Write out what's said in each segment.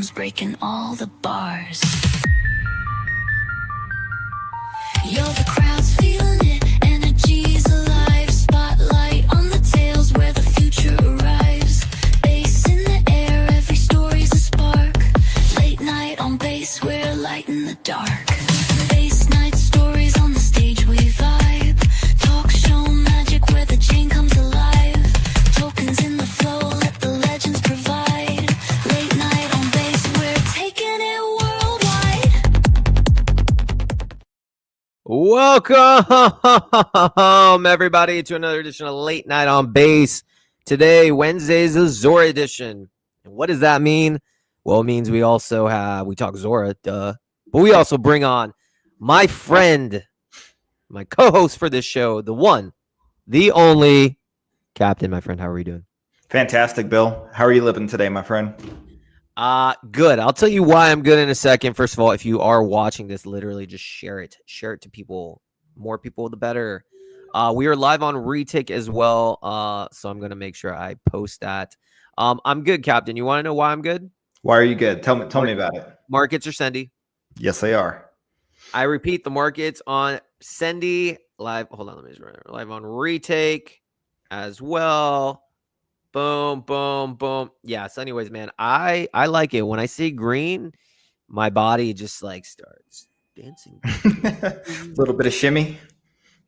drums breaking all the bars. Yo, the crowd's feeling it, energy's alive. Spotlight on the tails where the future arrives. Bass in the air, every story's a spark. Late night on bass, we're light in the dark. Bass night stories on the stage, we vibe. Talk show magic where the chain comes alive. Tokens in the flow, let the legends provide. Late night on bass, we're taking it worldwide. Welcome, everybody, to another edition of Late Night on Bass. Today, Wednesday, is the Zora edition. And what does that mean? Well, it means we talk Zora, duh. But we also bring on my friend, my co-host for this show, the one, the only, Captain. My friend, how are you doing? Fantastic, Bill. How are you living today, my friend? Good. I'll tell you why I'm good in a second. First of all, if you are watching this, literally just share it. Share it to people. More people, the better. We are live on Retake as well. So I'm going to make sure I post that. I'm good, Captain. You want to know why I'm good? Why are you good? Tell me about it. Markets are Sendy. Yes, they are. I repeat, the markets on Sendy live. Hold on, let me just run it. Live on Retake as well. Boom, boom, boom. Yeah. So, anyways, man, I like it when I see green. My body just like starts dancing. A little bit of shimmy,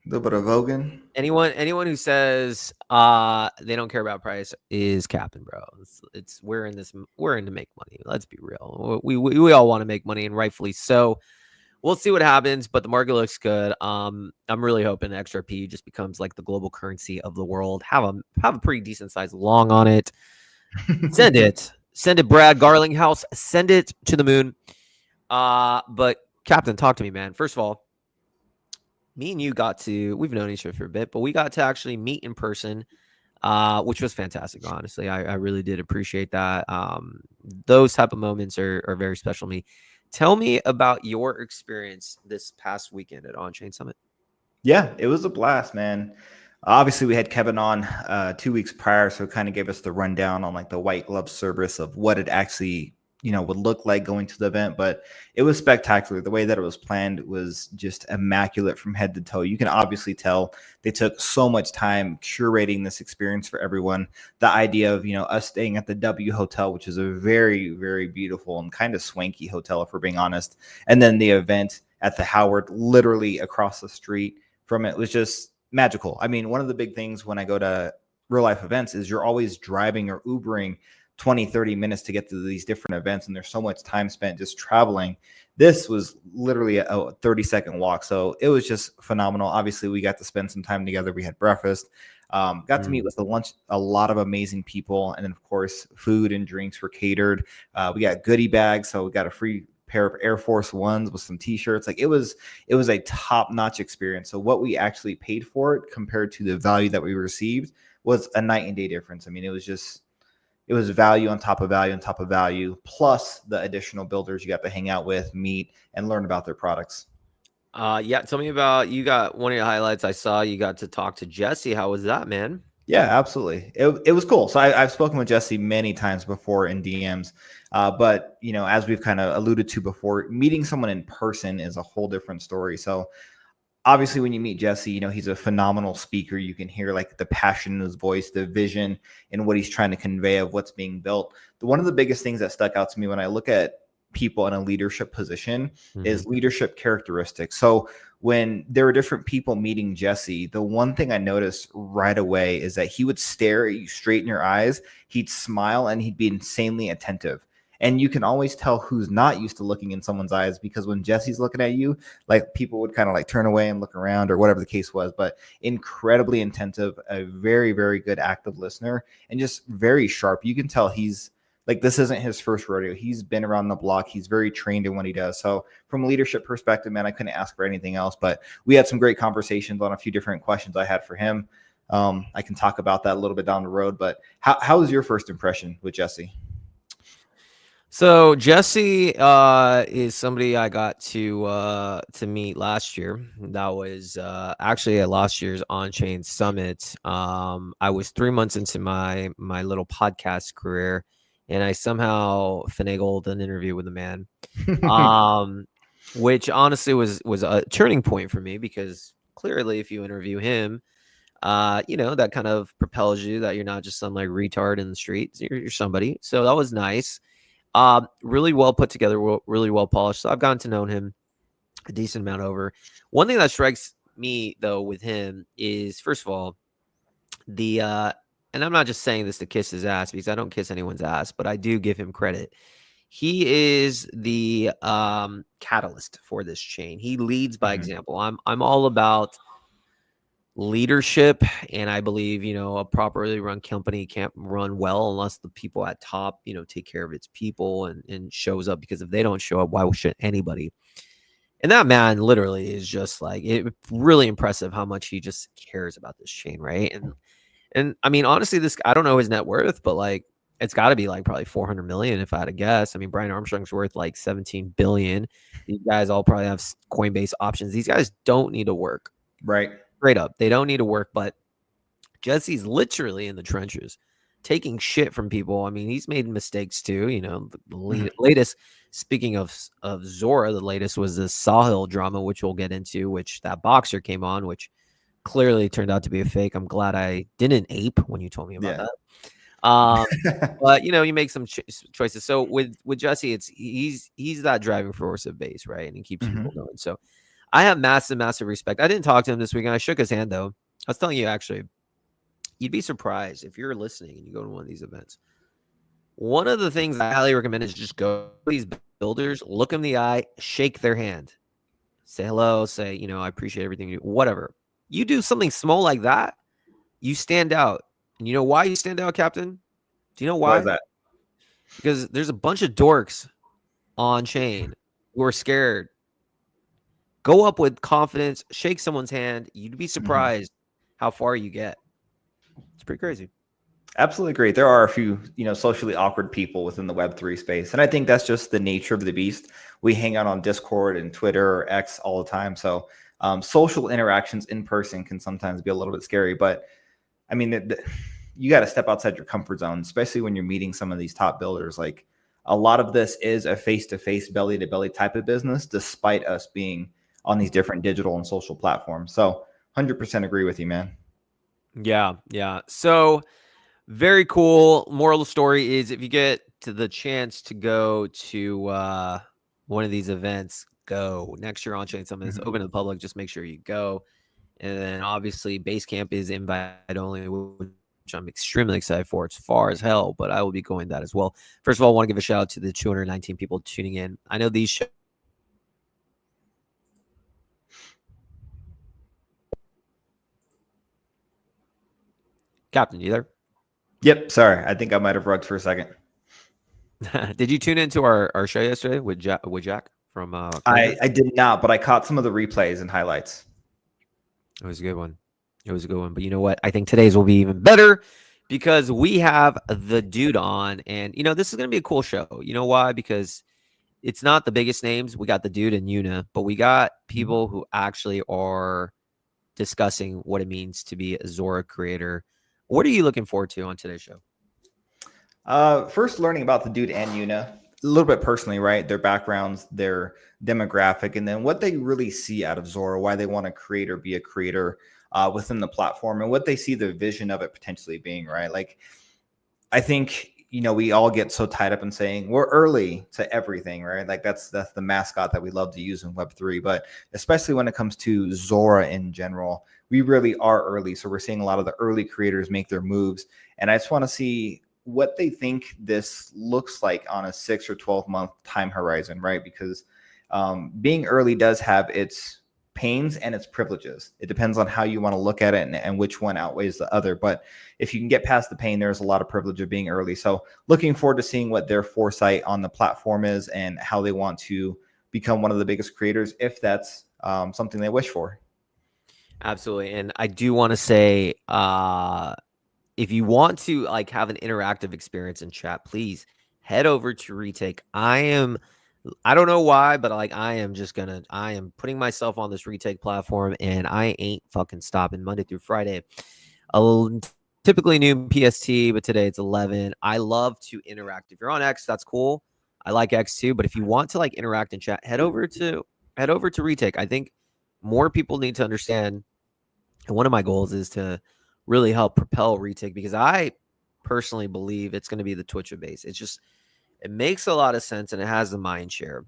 a little bit of voguing. Anyone who says they don't care about price is capping, bro. We're in to make money. Let's be real. We all want to make money, and rightfully so. We'll see what happens, but the market looks good. I'm really hoping XRP just becomes like the global currency of the world. Have a pretty decent size long on it. Send it, Brad Garlinghouse. Send it to the moon. But Captain, talk to me, man. First of all, me and you we've known each other for a bit, but we got to actually meet in person, which was fantastic. Honestly, I really did appreciate that. Those type of moments are very special to me. Tell me about your experience this past weekend at On-Chain Summit. Yeah, it was a blast, man. Obviously, we had Kevin on 2 weeks prior, so it kind of gave us the rundown on like the white glove service of what it actually would look like going to the event. But it was spectacular. The way that it was planned was just immaculate from head to toe. You can obviously tell they took so much time curating this experience for everyone. The idea of us staying at the W Hotel, which is a very, very beautiful and kind of swanky hotel, if we're being honest, and then the event at the Howard, literally across the street from it, was just magical. I mean, one of the big things when I go to real life events is you're always driving or Ubering 20-30 minutes to get to these different events, and there's so much time spent just traveling. This was literally a 30-second walk, so it was just phenomenal. Obviously, we got to spend some time together. We had breakfast, got to meet with a lot of amazing people, and then of course food and drinks were catered. We got goodie bags, so we got a free pair of Air Force Ones with some t-shirts. Like it was a top-notch experience. So what we actually paid for it compared to the value that we received was a night and day difference. I mean, it was value on top of value on top of value, plus the additional builders you got to hang out with, meet, and learn about their products. Yeah, tell me about, you got one of your highlights. I saw you got to talk to Jesse. How was that, man? Yeah, absolutely. It was cool. So I've spoken with Jesse many times before in DMs, but as we've kind of alluded to before, meeting someone in person is a whole different story. So obviously, when you meet Jesse, he's a phenomenal speaker. You can hear like the passion in his voice, the vision, and what he's trying to convey of what's being built. One of the biggest things that stuck out to me when I look at people in a leadership position is leadership characteristics. So when there were different people meeting Jesse, the one thing I noticed right away is that he would stare at you straight in your eyes. He'd smile and he'd be insanely attentive. And you can always tell who's not used to looking in someone's eyes, because when Jesse's looking at you, like people would kind of like turn away and look around or whatever the case was, but incredibly attentive, a very, very good active listener, and just very sharp. You can tell he's like, this isn't his first rodeo. He's been around the block. He's very trained in what he does. So from a leadership perspective, man, I couldn't ask for anything else, but we had some great conversations on a few different questions I had for him. I can talk about that a little bit down the road, but how was your first impression with Jesse? So Jesse is somebody I got to meet last year. That was actually at last year's On-Chain Summit. I was 3 months into my little podcast career, and I somehow finagled an interview with the man. Um, which honestly was a turning point for me because clearly, if you interview him, that kind of propels you that you're not just some like retard in the streets. You're somebody. So that was nice. Really well put together, really well polished. So I've gotten to know him a decent amount over. One thing that strikes me though with him is, first of all, the and I'm not just saying this to kiss his ass because I don't kiss anyone's ass, but I do give him credit. He is the catalyst for this chain. He leads by Mhm. example. I'm all about leadership, and I believe a properly run company can't run well unless the people at top take care of its people and shows up, because if they don't show up, why should anybody? And that man literally is just like really impressive how much he just cares about this chain, right? And I mean, honestly, this, I don't know his net worth, but like it's got to be like probably 400 million if I had to guess. I mean, Brian Armstrong's worth like 17 billion. These guys all probably have Coinbase options. These guys don't need to work. Right. Straight up, they don't need to work. But Jesse's literally in the trenches, taking shit from people. I mean, he's made mistakes too. Latest. Speaking of Zora, the latest was the Sahil drama, which we'll get into. Which that boxer came on, which clearly turned out to be a fake. I'm glad I didn't ape when you told me about Yeah. that. But you make some choices. So with Jesse, he's that driving force of base, right? And he keeps Mhm. people going. So I have massive respect. I didn't talk to him this weekend. I shook his hand though. I was telling you, actually, you'd be surprised if you're listening and you go to one of these events. One of the things I highly recommend is just go to these builders, look them in the eye, shake their hand, say hello, say, I appreciate everything you do, whatever. You do something small like that, you stand out. And you know why you stand out, Captain? Do you know Why is why? that? Because there's a bunch of dorks on chain who are scared. Go up with confidence, shake someone's hand. You'd be Mhm. surprised how far you get. It's pretty crazy. Absolutely great. There are a few, socially awkward people within the Web3 space. And I think that's just the nature of the beast. We hang out on Discord and Twitter or X all the time. So social interactions in person can sometimes be a little bit scary. But I mean, you got to step outside your comfort zone, especially when you're meeting some of these top builders. Like a lot of this is a face-to-face, belly-to-belly type of business, despite us being on these different digital and social platforms. So 100% agree with you, man. Yeah. So very cool. Moral of the story is, if you get to the chance to go to one of these events, go. Next year on Chain Summit is Mhm. open to the public. Just make sure you go. And then obviously Basecamp is invite only, which I'm extremely excited for. It's far as hell, but I will be going that as well. First of all, I want to give a shout out to the 219 people tuning in. I know these shows. Captain, you there? Yep. Sorry. I think I might have rugged for a second. Did you tune into our show yesterday with Jack from I, Coinbase? I did not, but I caught some of the replays and highlights. It was a good one. It was a good one. But you know what? I think today's will be even better because we have the dude on. And, this is going to be a cool show. You know why? Because it's not the biggest names. We got the dude and Yuna, but we got people who actually are discussing what it means to be a Zora creator. What are you looking forward to on today's show? First, learning about the dude and Yuna a little bit personally, right? Their backgrounds, their demographic, and then what they really see out of Zora, why they want to create or be a creator within the platform, and what they see the vision of it potentially being, right? Like, I think we all get so tied up in saying we're early to everything, right? Like that's the mascot that we love to use in Web3, but especially when it comes to Zora in general, we really are early. So we're seeing a lot of the early creators make their moves, and I just want to see what they think this looks like on a 6 or 12-month time horizon, right? Because being early does have its pains and its privileges. It depends on how you want to look at it and which one outweighs the other. But if you can get past the pain, there's a lot of privilege of being early. So looking forward to seeing what their foresight on the platform is and how they want to become one of the biggest creators, if that's something they wish for. Absolutely. And I do want to say, if you want to like have an interactive experience in chat, please head over to Retake. I don't know why, but like I am putting myself on this Retake platform, and I ain't fucking stopping Monday through Friday. typically noon PST, but today it's 11. I love to interact. If you're on X, that's cool. I like X too, but if you want to like interact and chat, head over to Retake. I think more people need to understand, and one of my goals is to really help propel Retake, because I personally believe it's going to be the Twitch of base. It's just, it makes a lot of sense and it has the mind share.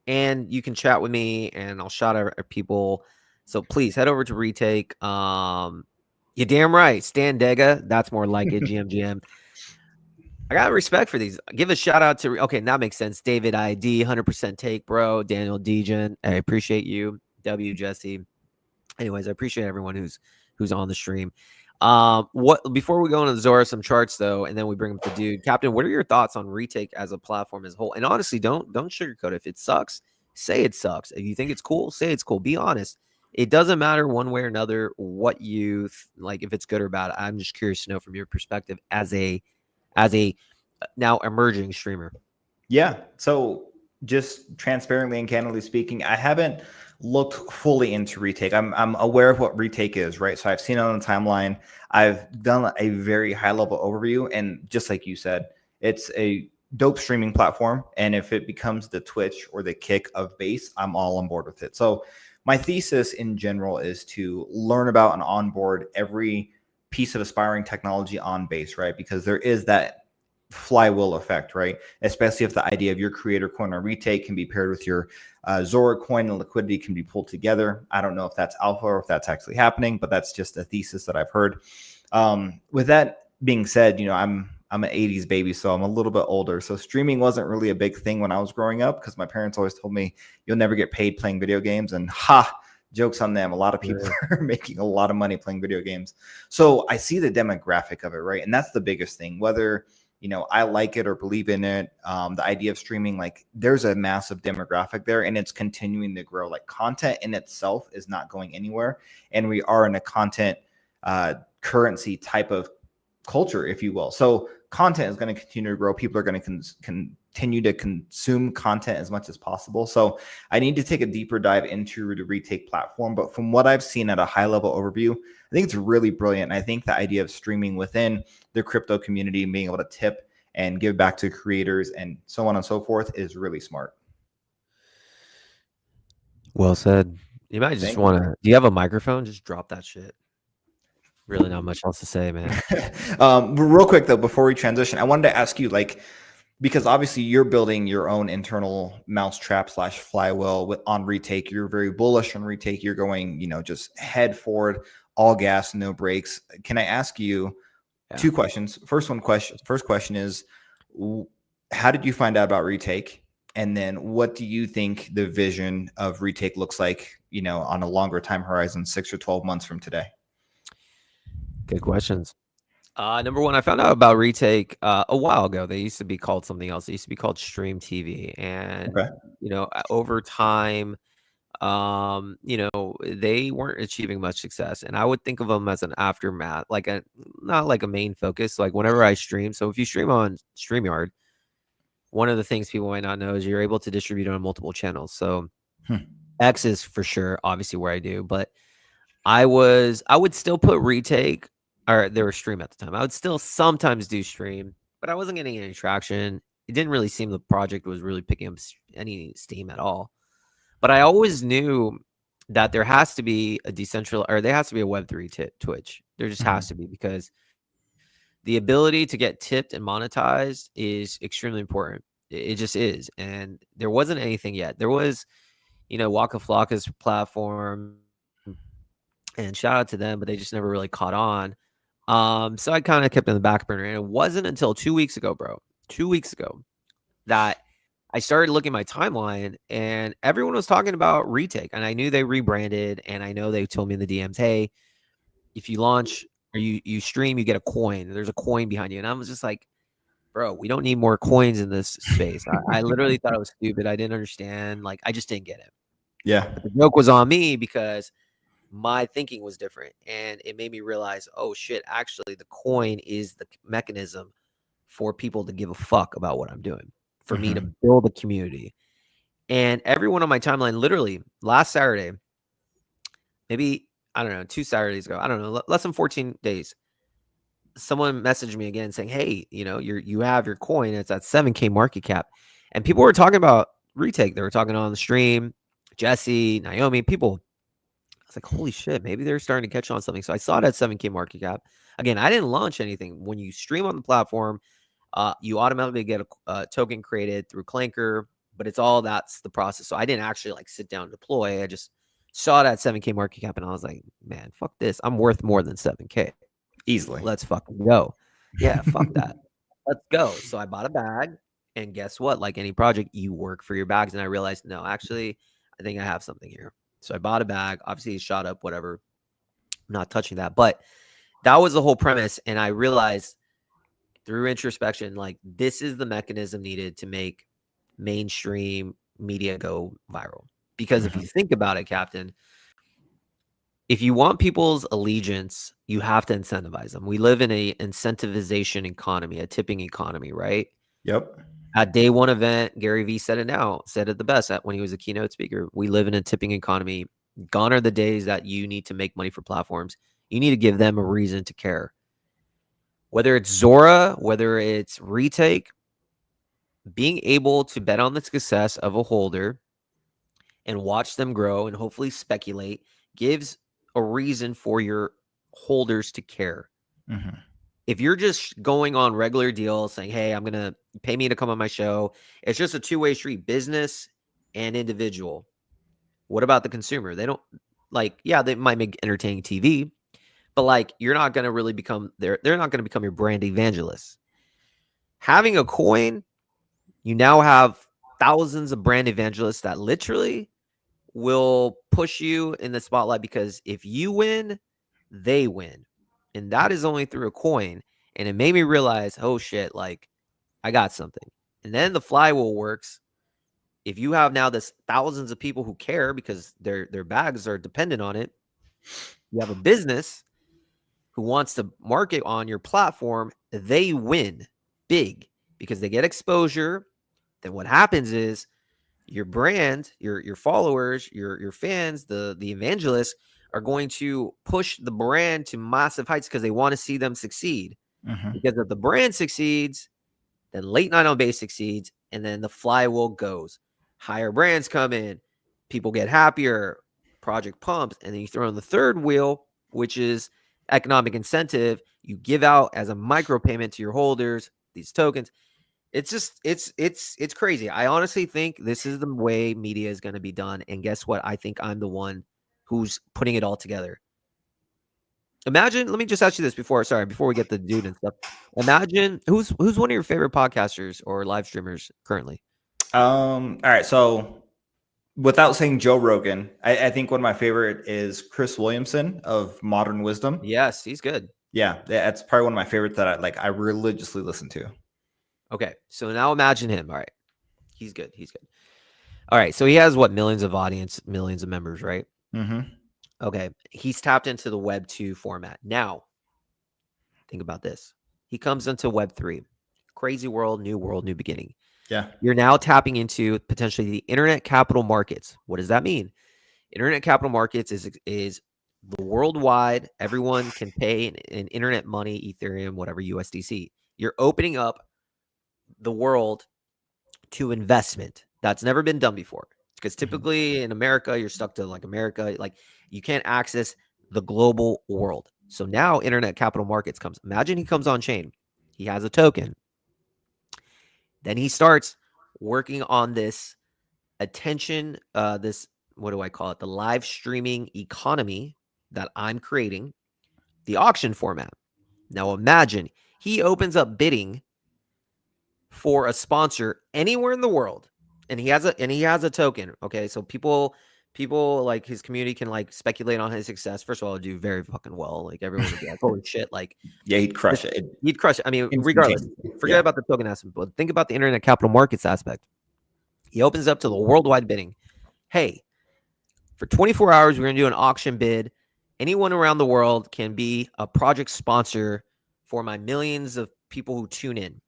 And you can chat with me and I'll shout out at people. So please head over to Retake. You damn right. Stan Dega. That's more like it. GM. I got respect for these. Give a shout out to, okay, that makes sense. David ID, 100% take, bro. Daniel Dejan. I appreciate you. W Jesse. Anyways, I appreciate everyone who's on the stream. What before we go into Zora, some charts though, and then we bring up the dude. Captain, what are your thoughts on Retake as a platform as a whole? And honestly, don't sugarcoat it. If it sucks, say it sucks. If you think it's cool, say it's cool. Be honest. It doesn't matter one way or another what you like, if it's good or bad. I'm just curious to know from your perspective as a now emerging streamer. Yeah. So just transparently and candidly speaking, I haven't looked fully into Retake. I'm aware of what Retake is, right? So I've seen it on the timeline. I've done a very high level overview, and just like you said, it's a dope streaming platform. And if it becomes the Twitch or the Kick of base, I'm all on board with it. So my thesis in general is to learn about and onboard every piece of aspiring technology on base, right? Because there is that flywheel effect, right? Especially if the idea of your creator coin or Retake can be paired with your Zora coin and liquidity can be pulled together. I don't know if that's alpha or if that's actually happening, but that's just a thesis that I've heard. With that being said, you know, I'm an 80s baby, so I'm a little bit older. So streaming wasn't really a big thing when I was growing up because my parents always told me you'll never get paid playing video games. And jokes on them. A lot of people are making a lot of money playing video games. So I see the demographic of it, right? And that's the biggest thing, whether you know, I like it or believe in it. The idea of streaming, like there's a massive demographic there and it's continuing to grow. Like content in itself is not going anywhere. And we are in a content currency type of culture, if you will. So content is going to continue to grow. People are going to continue to consume content as much as possible. So I need to take a deeper dive into the Retake platform. But from what I've seen at a high level overview, I think it's really brilliant. And I think the idea of streaming within the crypto community and being able to tip and give back to creators and so on and so forth is really smart. Well said. You might just want to, do you have a microphone? Just drop that shit. Really not much else to say, man. Real quick though, before we transition, I wanted to ask you, like, because obviously you're building your own internal mousetrap / flywheel on Retake. You're very bullish on Retake. You're going, you know, just head forward, all gas, no brakes. Can I ask you two questions? First question is, how did you find out about Retake? And then what do you think the vision of Retake looks like, you know, on a longer time horizon, 6 or 12 months from today? Good questions. Number one, I found out about Retake a while ago. They used to be called something else. They used to be called Stream TV. And, you know, over time, you know, they weren't achieving much success. And I would think of them as an aftermath, like not like a main focus. Like whenever I stream. So if you stream on StreamYard, one of the things people might not know is you're able to distribute on multiple channels. So X is for sure, obviously, where I do. But I would still put Retake, or they were stream at the time. I would still sometimes do stream, but I wasn't getting any traction. It didn't really seem the project was really picking up any steam at all. But I always knew that there has to be a decentralized, or there has to be a Web3 Twitch. There just has to be, because the ability to get tipped and monetized is extremely important. It just is. And there wasn't anything yet. There was, you know, Waka Flocka's platform, and shout out to them, but they just never really caught on. So I kind of kept in the back burner. And it wasn't until 2 weeks ago, bro, 2 weeks ago, that I started looking at my timeline and everyone was talking about Retake. And I knew they rebranded, and I know they told me in the DMs, hey, if you launch or you stream, you get a coin. There's a coin behind you. And I was just like, bro, we don't need more coins in this space. I literally thought it was stupid. I didn't understand. Like, I just didn't get it. Yeah. But the joke was on me because my thinking was different, and it made me realize, oh shit, actually the coin is the mechanism for people to give a fuck about what I'm doing, for me to build a community. And everyone on my timeline, literally last Saturday, maybe, I don't know, 2 Saturdays ago, I don't know, less than 14 days, someone messaged me again saying, "Hey, you have your coin. It's at 7K market cap," and people were talking about retake. They were talking on the stream. Jesse, Naomi, people. I was like, "Holy shit! Maybe they're starting to catch on something." So I saw it at 7K market cap. Again, I didn't launch anything. When you stream on the platform, you automatically get a token created through Clanker, but that's the process. So I didn't actually like sit down and deploy. I just saw it at 7K market cap, and I was like, "Man, fuck this! I'm worth more than 7K. Easily. Let's fucking go." Yeah, fuck that. Let's go. So I bought a bag, and guess what? Like any project, you work for your bags. And I realized, no, actually, I think I have something here. So I bought a bag. Obviously, it shot up, whatever. I'm not touching that. But that was the whole premise. And I realized through introspection, like this is the mechanism needed to make mainstream media go viral. Because if you think about it, Captain, if you want people's allegiance, you have to incentivize them. We live in a incentivization economy, a tipping economy, right? Yep. At day one event, Gary Vee said it the best when he was a keynote speaker. We live in a tipping economy. Gone are the days that you need to make money for platforms. You need to give them a reason to care. Whether it's Zora, whether it's retake, being able to bet on the success of a holder and watch them grow and hopefully speculate gives a reason for your holders to care. Mm-hmm. If you're just going on regular deals saying, "Hey, I'm going to pay me to come on my show," it's just a two-way street, business and individual. What about the consumer? They don't they might make entertaining TV, but like you're not going to really become they're not going to become your brand evangelists. Having a coin, you now have thousands of brand evangelists that literally will push you in the spotlight because if you win, they win. And that is only through a coin. And it made me realize, oh shit, like I got something. And then the flywheel works. If you have now this thousands of people who care because their bags are dependent on it, you have a business who wants to market on your platform, they win big because they get exposure. Then what happens is your brand, your followers, your fans, the evangelists are going to push the brand to massive heights because they want to see them succeed. Mm-hmm. Because if the brand succeeds, then late night on base succeeds, and then the flywheel goes. Higher brands come in, people get happier, project pumps, and then you throw in the third wheel, which is economic incentive. You give out as a micropayment to your holders these tokens. It's just it's crazy. I honestly think this is the way media is going to be done. And guess what? I think I'm the one who's putting it all together. Imagine, let me just ask you this before we get the dude and stuff. Imagine who's one of your favorite podcasters or live streamers currently? All right. So without saying Joe Rogan, I think one of my favorite is Chris Williamson of Modern Wisdom. Yes, he's good. Yeah, that's probably one of my favorites that I religiously listen to. Okay, so now imagine him. All right, he's good. He's good. All right, so he has what, millions of audience, millions of members, right? Mm-hmm. Okay, he's tapped into the Web 2 format. Now, think about this. He comes into Web 3. Crazy world, new beginning. Yeah. You're now tapping into potentially the internet capital markets. What does that mean? Internet capital markets is the worldwide, everyone can pay in internet money, Ethereum, whatever, USDC. You're opening up the world to investment. That's never been done before. Because typically in America, you're stuck to like America. Like you can't access the global world. So now internet capital markets comes. Imagine he comes on chain. He has a token. Then he starts working on this attention, this, what do I call it? The live streaming economy that I'm creating, the auction format. Now imagine he opens up bidding for a sponsor anywhere in the world, and he has a token. Okay, so people like his community can like speculate on his success. First of all, do very fucking well. Like everyone would be like, holy shit, like Yeah, he'd crush it. he'd crush it. I mean, regardless, forget about the token aspect, but think about the internet capital markets aspect. He opens up to the worldwide bidding. Hey, for 24 hours, we're going to do an auction bid. Anyone around the world can be a project sponsor for my millions of people who tune in.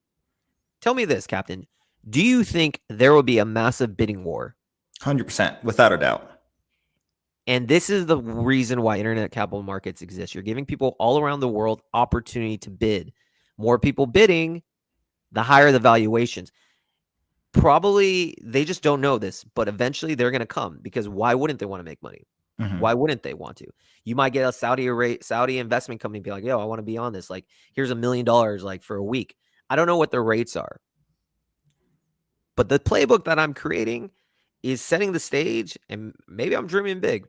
Tell me this, Captain. Do you think there will be a massive bidding war? 100%, without a doubt. And this is the reason why internet capital markets exist. You're giving people all around the world opportunity to bid. More people bidding, the higher the valuations. Probably they just don't know this, but eventually they're going to come because why wouldn't they want to make money? Mhm. Why wouldn't they want to? You might get a Saudi investment company be like, "Yo, I want to be on this. Like, here's $1 million like for a week." I don't know what the rates are, but the playbook that I'm creating is setting the stage, and maybe I'm dreaming big.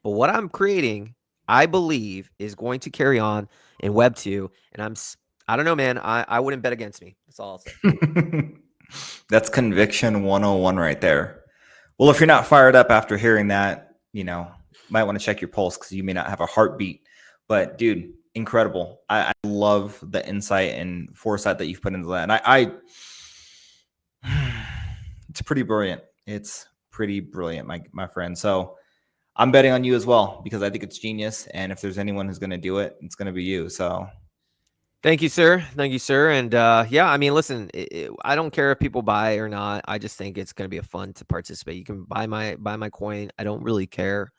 But what I'm creating, I believe, is going to carry on in Web 2. And I don't know, man. I wouldn't bet against me. That's all I'll say. That's conviction 101 right there. Well, if you're not fired up after hearing that, might want to check your pulse because you may not have a heartbeat. But dude, incredible. I love the insight and foresight that you've put into that. And it's pretty brilliant. It's pretty brilliant, my friend. So I'm betting on you as well because I think it's genius. And if there's anyone who's going to do it, it's going to be you. So Thank you, sir. Thank you, sir. And yeah, I mean, listen, I don't care if people buy or not. I just think it's going to be a fun to participate. You can buy my coin. I don't really care.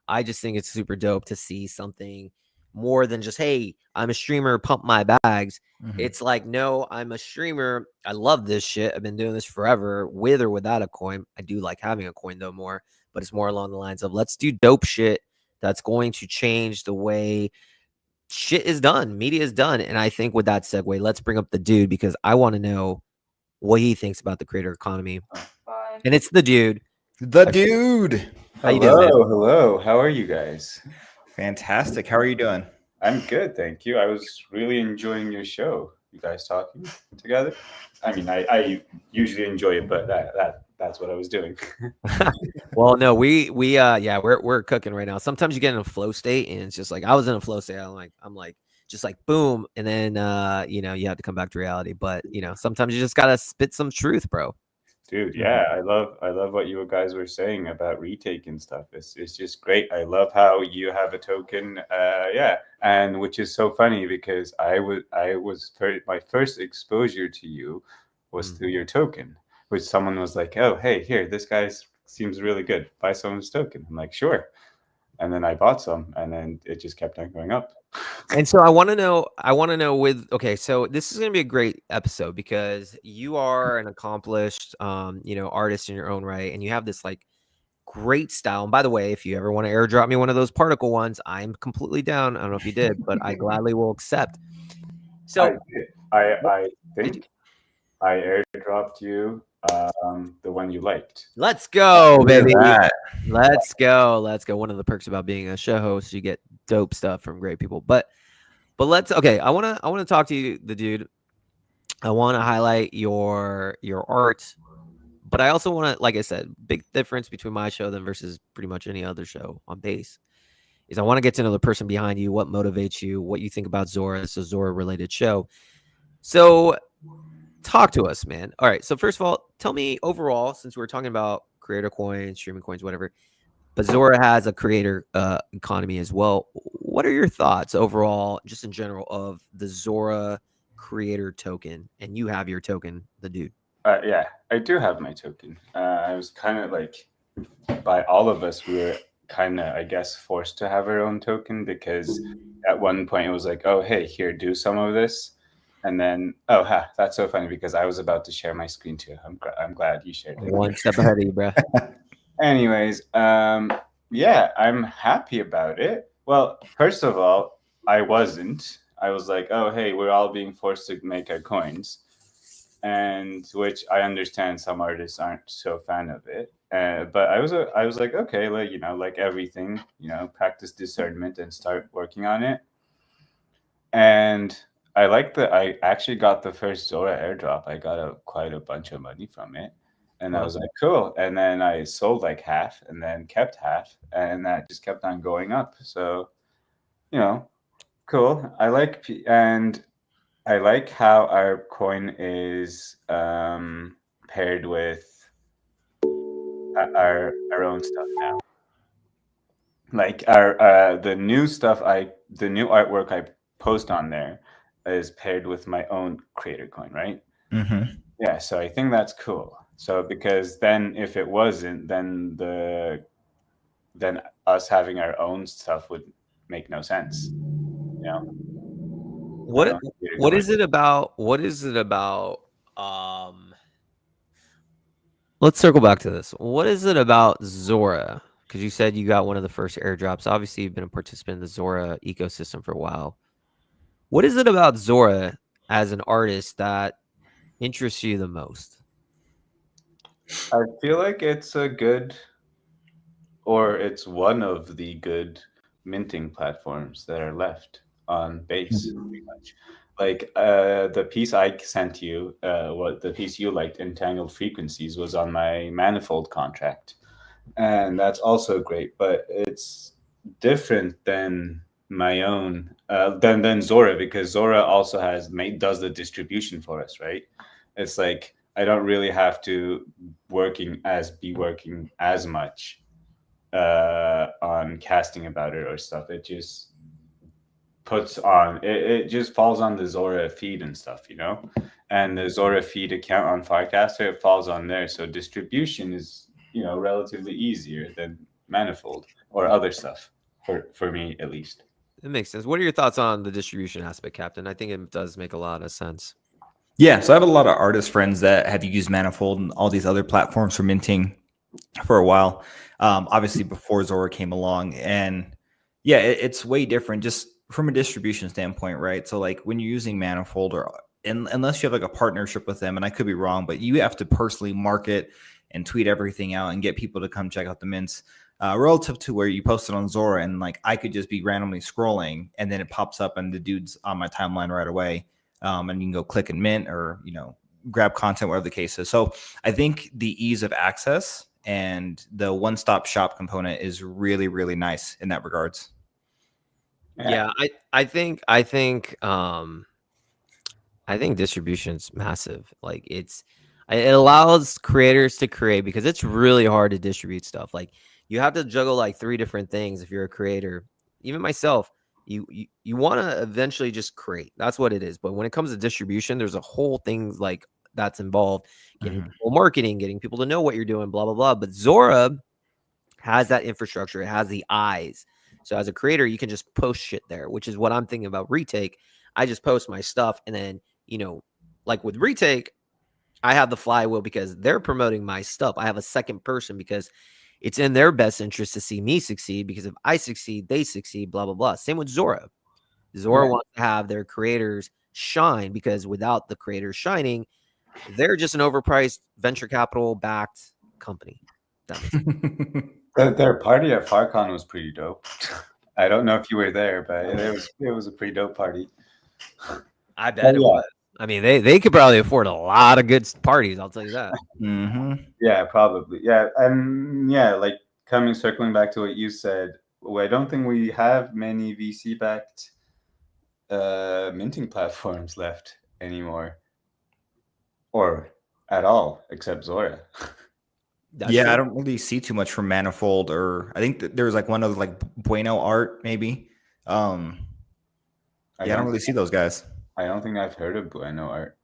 I just think it's super dope to see something more than just, hey, I'm a streamer, pump my bags. It's like, no, I'm a streamer. I love this shit. I've been doing this forever, with or without a coin. I do like having a coin though more, but it's more along the lines of let's do dope shit that's going to change the way shit is done, media is done. And I think with that segue, let's bring up the dude because I want to know what he thinks about the creator economy. And it's the dude. the dude. How you doing, man? Hello. How are you guys? Fantastic. How are you doing? I'm good, thank you. I was really enjoying your show. You guys talking together? I mean, I usually enjoy it, but that's what I was doing. Well, no, yeah, we're cooking right now. Sometimes you get in a flow state and it's just like I was in a flow state. I'm like just like boom, and then you have to come back to reality. But sometimes you just gotta spit some truth, bro. Dude, yeah, I love what you guys were saying about retake and stuff. It's just great. I love how you have a token, yeah, and which is so funny because my first exposure to you was through your token, which someone was like, "Oh, hey, here, this guy seems really good. Buy someone's token." I'm like, "Sure," and then I bought some, and then it just kept on going up. And so I want to know okay, so this is going to be a great episode because you are an accomplished artist in your own right, and you have this like great style. And by the way, if you ever want to airdrop me one of those particle ones, I'm completely down. I don't know if you did, but I gladly will accept. So I think I airdropped you the one you liked. let's go, baby. That. Let's go. One of the perks about being a show host, you get dope stuff from great people. But okay. I wanna talk to you, the dude. I want to highlight your art, but I also want to, like I said, big difference between my show than versus pretty much any other show on base is I want to get to know the person behind you, what motivates you, what you think about Zora. It's a Zora related show. So talk to us, man. All right. So first of all, tell me overall, since we're talking about creator coins, streaming coins, whatever, but Zora has a creator economy as well. What are your thoughts overall, just in general, of the Zora creator token? And you have your token, the dude. Yeah, I do have my token. I was kind of like, by all of us, we were kind of, I guess, forced to have our own token because at one point it was like, oh, hey, here, do some of this. And then, that's so funny because I was about to share my screen too. I'm glad you shared it. One step ahead of you, bro. Anyways, yeah, I'm happy about it. Well, first of all, I wasn't. I was like, oh, hey, we're all being forced to make our coins. And which I understand some artists aren't so fan of it. But I was like, okay, like everything, practice discernment and start working on it. And I actually got the first Zora airdrop. I got quite a bunch of money from it. And I was like, cool. And then I sold like half and then kept half. And that just kept on going up. So, cool. I like how our coin is paired with our own stuff now. Like the new artwork I post on there is paired with my own creator coin, right? Mm-hmm. Yeah, so I think that's cool. So because then if it wasn't, then the then us having our own stuff would make no sense. You know, I What don't think we'd what enjoy is it about? What is it about? Let's circle back to this. What is it about Zora? Because you said you got one of the first airdrops. Obviously, you've been a participant in the Zora ecosystem for a while. What is it about Zora as an artist that interests you the most? I feel like it's a good, or it's one of the good minting platforms that are left on base, pretty much. Like the piece I sent you, what the piece you liked, Entangled Frequencies, was on my Manifold contract, and that's also great. But it's different than my own, than Zora, because Zora also does the distribution for us, right? It's like I don't really have to be working as much on casting about it or stuff. It just it just falls on the Zora feed and stuff, you know? And the Zora feed account on Firecaster, it falls on there. So distribution is, you know, relatively easier than Manifold or other stuff for me at least. It makes sense. What are your thoughts on the distribution aspect, Captain? I think it does make a lot of sense. Yeah, so I have a lot of artist friends that have used Manifold and all these other platforms for minting for a while. Obviously, before Zora came along, and yeah, it's way different just from a distribution standpoint, right? So, like when you're using Manifold, unless you have like a partnership with them, and I could be wrong, but you have to personally market and tweet everything out and get people to come check out the mints. Relative to where you post it on Zora, and like I could just be randomly scrolling, and then it pops up, and the dude's on my timeline right away. And you can go click and mint, or grab content, whatever the case is. So I think the ease of access and the one-stop shop component is really, really nice in that regards. Yeah, I think distribution's massive. Like it allows creators to create, because it's really hard to distribute stuff. Like you have to juggle like 3 different things if you're a creator. Even myself, you want to eventually just create. That's what it is. But when it comes to distribution, there's a whole thing like that's involved. Getting people marketing, getting people to know what you're doing, blah blah blah. But Zora has that infrastructure. It has the eyes. So as a creator, you can just post shit there, which is what I'm thinking about Retake. I just post my stuff, and then like with Retake, I have the flywheel because they're promoting my stuff. I have a second person because it's in their best interest to see me succeed, because if I succeed, they succeed, blah, blah, blah. Same with Zora. Zora wants to have their creators shine, because without the creators shining, they're just an overpriced venture capital backed company. That makes sense. Their party at FarCon was pretty dope. I don't know if you were there, but it was a pretty dope party. I bet it was. I mean, they could probably afford a lot of good parties. I'll tell you that. Yeah, probably. Yeah, and yeah, like circling back to what you said, I don't think we have many VC-backed minting platforms left anymore, or at all, except Zora. That's I true. don't really see too much from Manifold, or I think there's like one of like Bueno Art maybe. I don't really see those guys. I don't think I've heard of Bueno Art.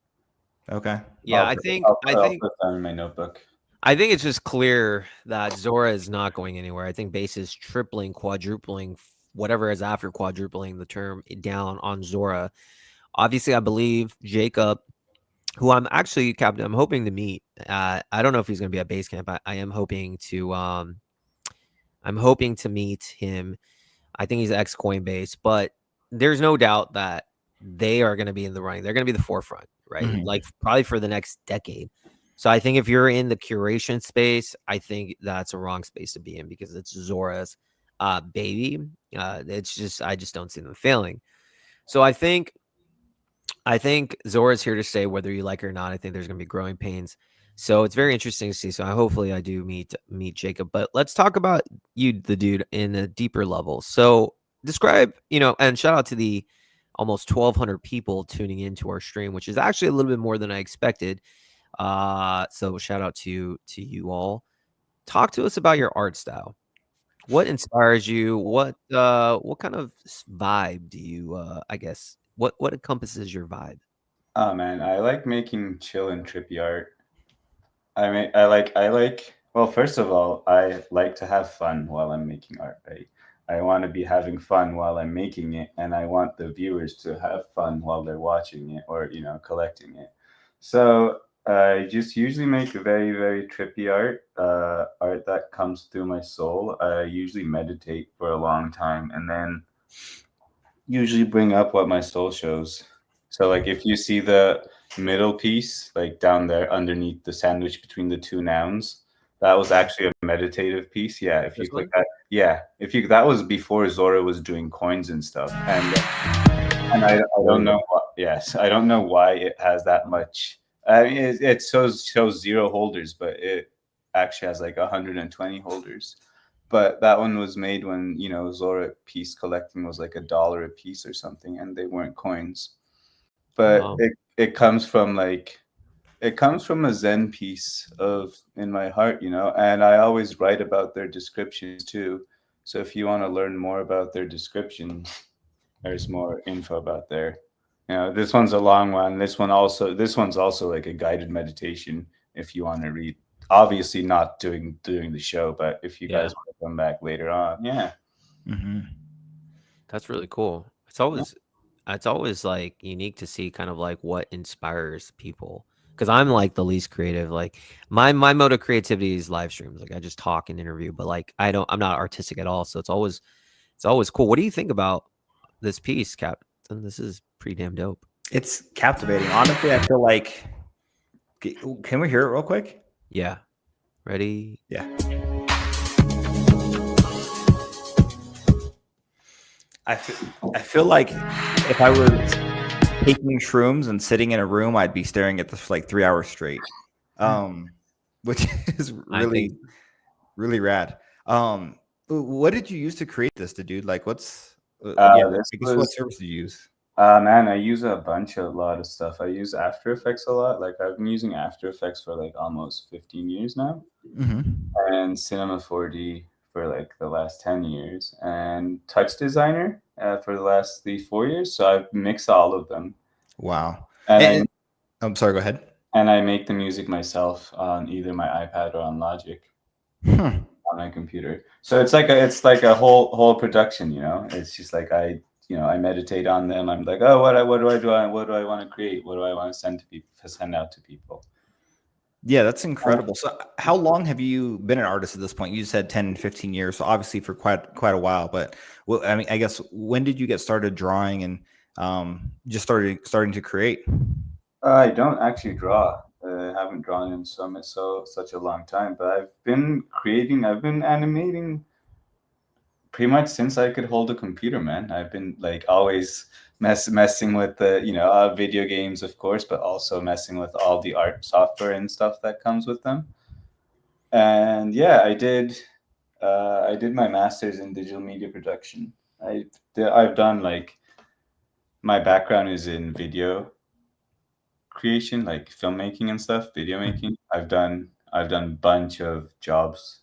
Okay. Yeah, I think I'll put that in my notebook. I think it's just clear that Zora is not going anywhere. I think base is tripling, quadrupling, whatever is after quadrupling the term down on Zora. Obviously, I believe Jacob, who I'm actually, Captain, I'm hoping to meet. I don't know if he's going to be at base camp. I am hoping to meet him. I think he's ex Coinbase, but there's no doubt that they are going to be in the running. They're going to be the forefront, right? Like probably for the next decade. So I think if you're in the curation space, I think that's a wrong space to be in, because it's Zora's baby. It's just, I just don't see them failing. So I think Zora's here to stay, whether you like it or not. I think there's going to be growing pains. So it's very interesting to see. So hopefully I do meet Jacob. But let's talk about you, the dude, in a deeper level. So describe, and shout out to the almost 1,200 people tuning into our stream, which is actually a little bit more than I expected. So shout out to you all. Talk to us about your art style. What inspires you? What kind of vibe do you I guess what encompasses your vibe? Oh man, I like making chill and trippy art. I like Well, first of all, I like to have fun while I'm making art, right? I want to be having fun while I'm making it, and I want the viewers to have fun while they're watching it or, collecting it. So I just usually make very, very trippy art, art that comes through my soul. I usually meditate for a long time and then usually bring up what my soul shows. So, like, if you see the middle piece, like down there underneath the sandwich between the two nouns, that was actually a meditative piece. Yeah, if you This click one? that, yeah, if you that was before Zora was doing coins and stuff, and I don't know what. Yes, I don't know why it has that much. I mean, it shows 0 holders, but it actually has like 120 holders. But that one was made when Zora piece collecting was like $1 a piece or something, and they weren't coins. But Wow. it comes from a Zen piece of in my heart, and I always write about their descriptions too. So if you want to learn more about their descriptions, there's more info about there. This one's a long one. This one's also like a guided meditation if you want to read. Obviously not doing the show, but if you Yeah. guys want to come back later on, yeah. Hmm. That's really cool. It's always like unique to see kind of like what inspires people. Because I'm like the least creative. Like my mode of creativity is live streams. Like I just talk and interview, but like I'm not artistic at all. So it's always cool. What do you think about this piece, Captain? This is pretty damn dope. It's captivating. Honestly, I feel like. Can we hear it real quick? Yeah. Ready? Yeah. I feel like if I was taking shrooms and sitting in a room, I'd be staring at this for like 3 hours straight. Which is I really, think really rad. What did you use to create this, dude? Like, what's yeah? This I guess what was service did you use? man, I use a lot of stuff. I use After Effects a lot. Like I've been using After Effects for like almost 15 years now, Mm-hmm. and Cinema 4D for like the last 10 years, and Touch Designer for the last 3-4 years. So I've mixed all of them, Wow. and And, I'm sorry. Go ahead. I make the music myself on either my iPad or on Logic Hmm. on my computer. So it's like a whole production. It's just like I meditate on them. I'm like, oh, what do I want to create? What do I want to send out to people? Yeah, that's incredible. So how long have you been an artist at this point? You said 10, 15 years, so obviously for quite a while, but well, I mean, I guess when did you get started drawing and just starting to create? I don't actually draw. I haven't drawn in such a long time, but I've been creating. I've been animating pretty much since I could hold a computer, man. I've been like always messing with the video games, of course, but also messing with all the art software and stuff that comes with them. And yeah, I did my master's in digital media production. I've done like my background is in video creation, like filmmaking and stuff, video making. I've done a bunch of jobs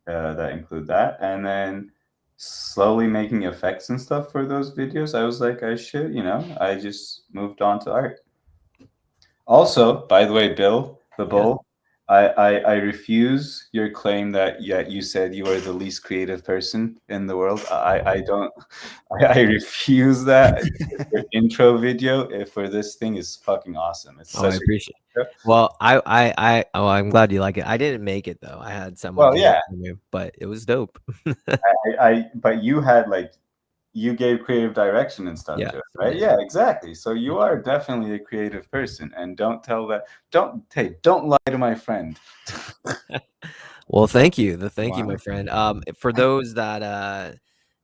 that include that, and then slowly making effects and stuff for those videos. I was like, I just moved on to art. Also, by the way, Bill, the Yeah. bull, I refuse your claim that you said you are the least creative person in the world. I don't. I refuse that. Your intro video for this thing is fucking awesome. It's I such appreciate a it. Well, I'm glad you like it. I didn't make it though. I had someone well, do yeah. it for me, but it was dope. But you had like you gave creative direction and stuff Yeah, to it, I right? did. Yeah, exactly. So you are definitely a creative person, and don't lie to my friend. Well, thank you. Thank you, Wow. my friend. For those that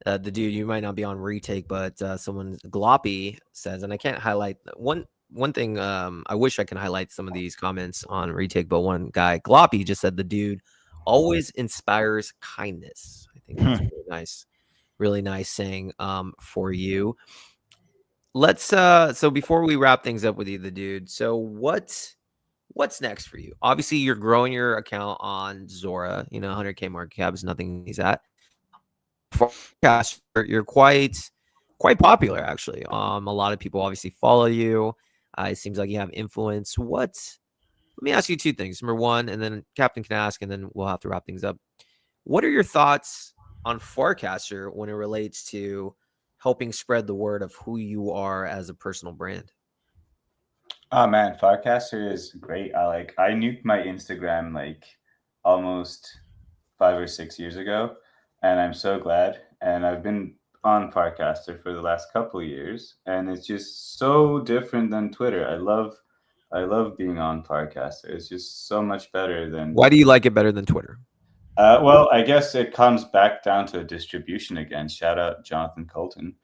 the dude, you might not be on retake, but someone Gloppy says, and I can't highlight one thing. I wish I can highlight some of these comments on retake, but one guy Gloppy just said the dude always inspires kindness. I think that's really nice saying for you. Let's so before we wrap things up with you, the dude. So what's next for you? Obviously, you're growing your account on Zora. 100K market cap is nothing he's at. Forecast, you're quite popular actually. A lot of people obviously follow you. It seems like you have influence. Let me ask you two things. Number one, and then Captain can ask, and then we'll have to wrap things up. What are your thoughts on Forecaster when it relates to helping spread the word of who you are as a personal brand? Oh man, Farcaster is great. I nuked my Instagram like almost 5 or 6 years ago, and I'm so glad. And I've been on Farcaster for the last couple of years, and it's just so different than Twitter. I love being on Farcaster. It's just so much better than. Why do you like it better than Twitter? Well, I guess it comes back down to distribution again. Shout out Jonathan Colton,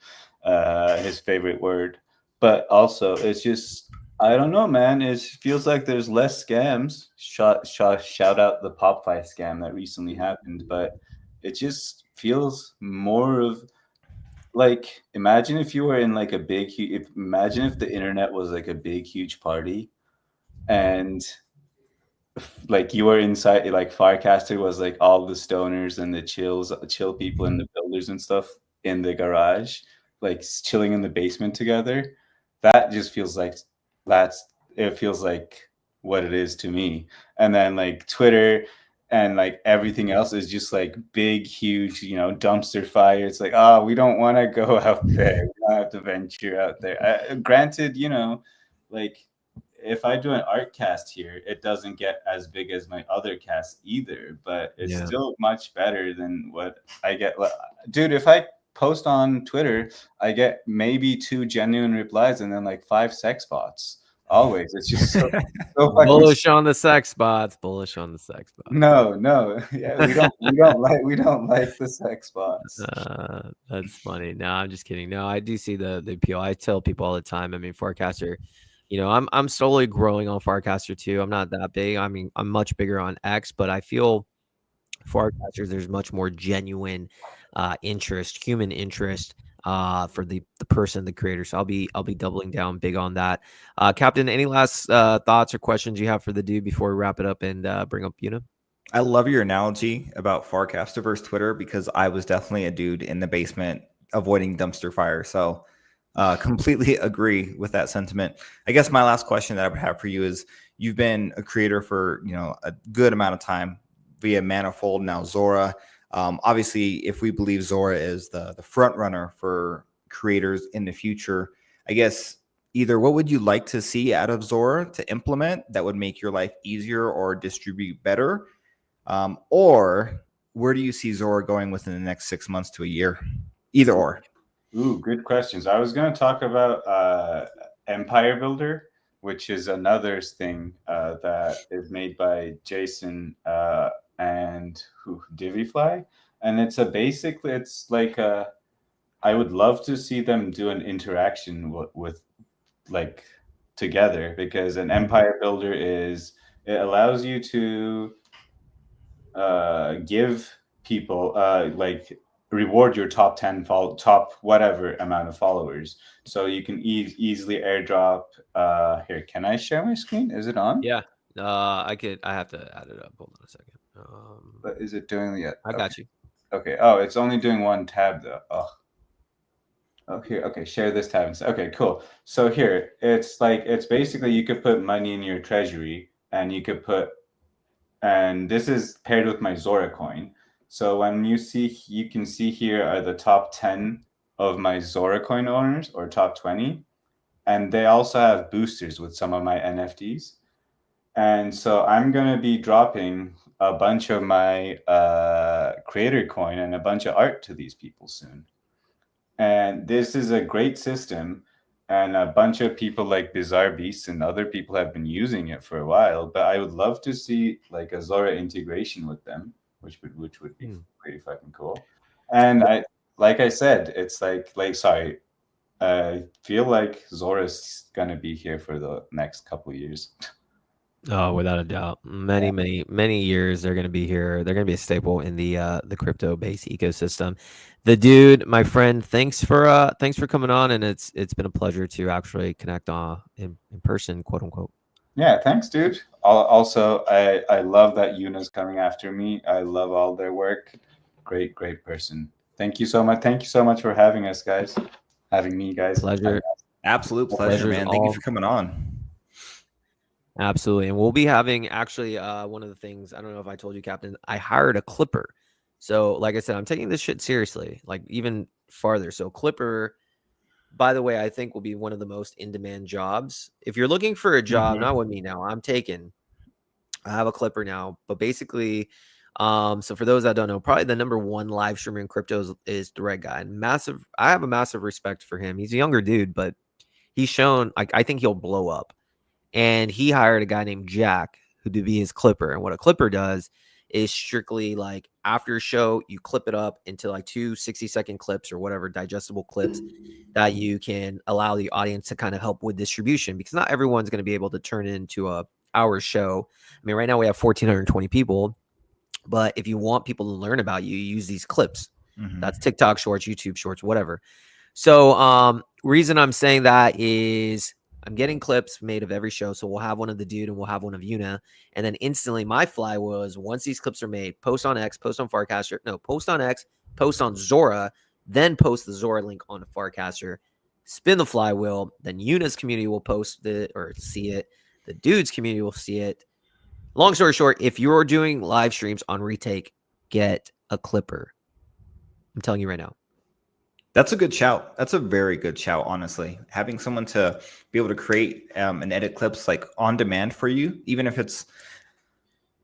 his favorite word. But also, it's just, I don't know, man. It feels like there's less scams. Shout out the Pop Fight scam that recently happened. But it just feels more of like, imagine if you were in like a big, imagine if the internet was like a big, huge party and like you were inside, like Firecaster was like all the stoners and the chill people and the builders and stuff in the garage, like chilling in the basement together. That just feels like that's it feels like what it is to me. And then like Twitter and like everything else is just like big, huge, dumpster fire. It's like, oh, we don't want to go out there. We don't have to venture out there. Granted, like if I do an art cast here, it doesn't get as big as my other cast either, but it's Yeah. still much better than what I get. Dude, if I post on Twitter, I get maybe 2 genuine replies and then like 5 sex bots. Always. It's just so fucking Bullish on the sex bots. Bullish on the sex bots. no. Yeah, we don't like the sex bots. That's funny. No, I'm just kidding. No, I do see the appeal. I tell people all the time. I mean, Forecaster, I'm slowly growing on Forecaster too. I'm not that big. I mean, I'm much bigger on X, but I feel Forecasters, there's much more genuine interest, human interest for the person, the creator. So I'll be doubling down big on that. Captain, any last thoughts or questions you have for the dude before we wrap it up and bring up Una? I love your analogy about Farcaster versus Twitter because I was definitely a dude in the basement avoiding dumpster fire. So completely agree with that sentiment. I guess my last question that I would have for you is you've been a creator for, a good amount of time via Manifold, now Zora. Obviously, if we believe Zora is the front runner for creators in the future, I guess either what would you like to see out of Zora to implement that would make your life easier or distribute better? Or where do you see Zora going within the next 6 months to a year? Either or. Ooh, good questions. I was going to talk about Empire Builder, which is another thing that is made by Jason and Divifly, and it's like I would love to see them do an interaction with like together, because an Empire Builder it allows you to give people like reward your top 10 top whatever amount of followers, so you can easily airdrop. Here, can I share my screen? Is it on? Yeah. I have to add it up. Hold on a second. But is it doing it yet? I got you. Okay. Oh, it's only doing one tab though. Oh, here. Okay, share this tab. Okay, cool. So here, it's basically you could put money in your treasury, and and this is paired with my Zora coin. So when you can see here are the top 10 of my Zora coin owners, or top 20, and they also have boosters with some of my NFTs. And so I'm going to be dropping a bunch of my creator coin and a bunch of art to these people soon. And this is a great system. And a bunch of people like Bizarre Beasts and other people have been using it for a while. But I would love to see like a Zora integration with them, which would be pretty fucking cool. And like I said, it's sorry, I feel like Zora's gonna be here for the next couple of years. Oh, without a doubt. Many years they're going to be here. They're going to be a staple in the crypto-based ecosystem. The dude, my friend, thanks for coming on, and it's been a pleasure to actually connect in person, quote unquote. Yeah, thanks, dude. Also, I love that Yuna's coming after me. I love all their work. Great person. Thank you so much. Thank you so much for having us, guys. Having me, guys. Pleasure. Absolute pleasure, Pleasure's man. Thank you all- for coming on. Absolutely. And we'll be having actually one of the things, I don't know if I told you, Captain, I hired a clipper. So, like I said, I'm taking this shit seriously, like even farther. So, clipper, by the way, I think will be one of the most in demand jobs. If you're looking for a job, Mhm. not with me now, I have a clipper now, but basically, so for those that don't know, probably the number one live streamer in crypto is the Red Guy. And massive, I have a massive respect for him. He's a younger dude, but he's shown, like, I think he'll blow up. And he hired a guy named Jack who to be his clipper. And what a clipper does is strictly like after a show, you clip it up into like 2 60-second clips or whatever digestible clips that you can allow the audience to kind of help with distribution, because not everyone's going to be able to turn it into a hour show. I mean, right now we have 1,420 people, but if you want people to learn about you, you use these clips. Mhm. That's TikTok shorts, YouTube shorts, whatever. So, reason I'm saying that is I'm getting clips made of every show. So we'll have one of the dude and we'll have one of Una. And then instantly my fly was once these clips are made, post on X, post on Farcaster. No, post on X, post on Zora, then post the Zora link on Farcaster, spin the flywheel. Then Una's community will post it or see it. The dude's community will see it. Long story short, if you're doing live streams on Retake, get a clipper. I'm telling you right now. That's a good shout. That's a very good shout, honestly. Having someone to be able to create and edit clips like on demand for you, even if it's,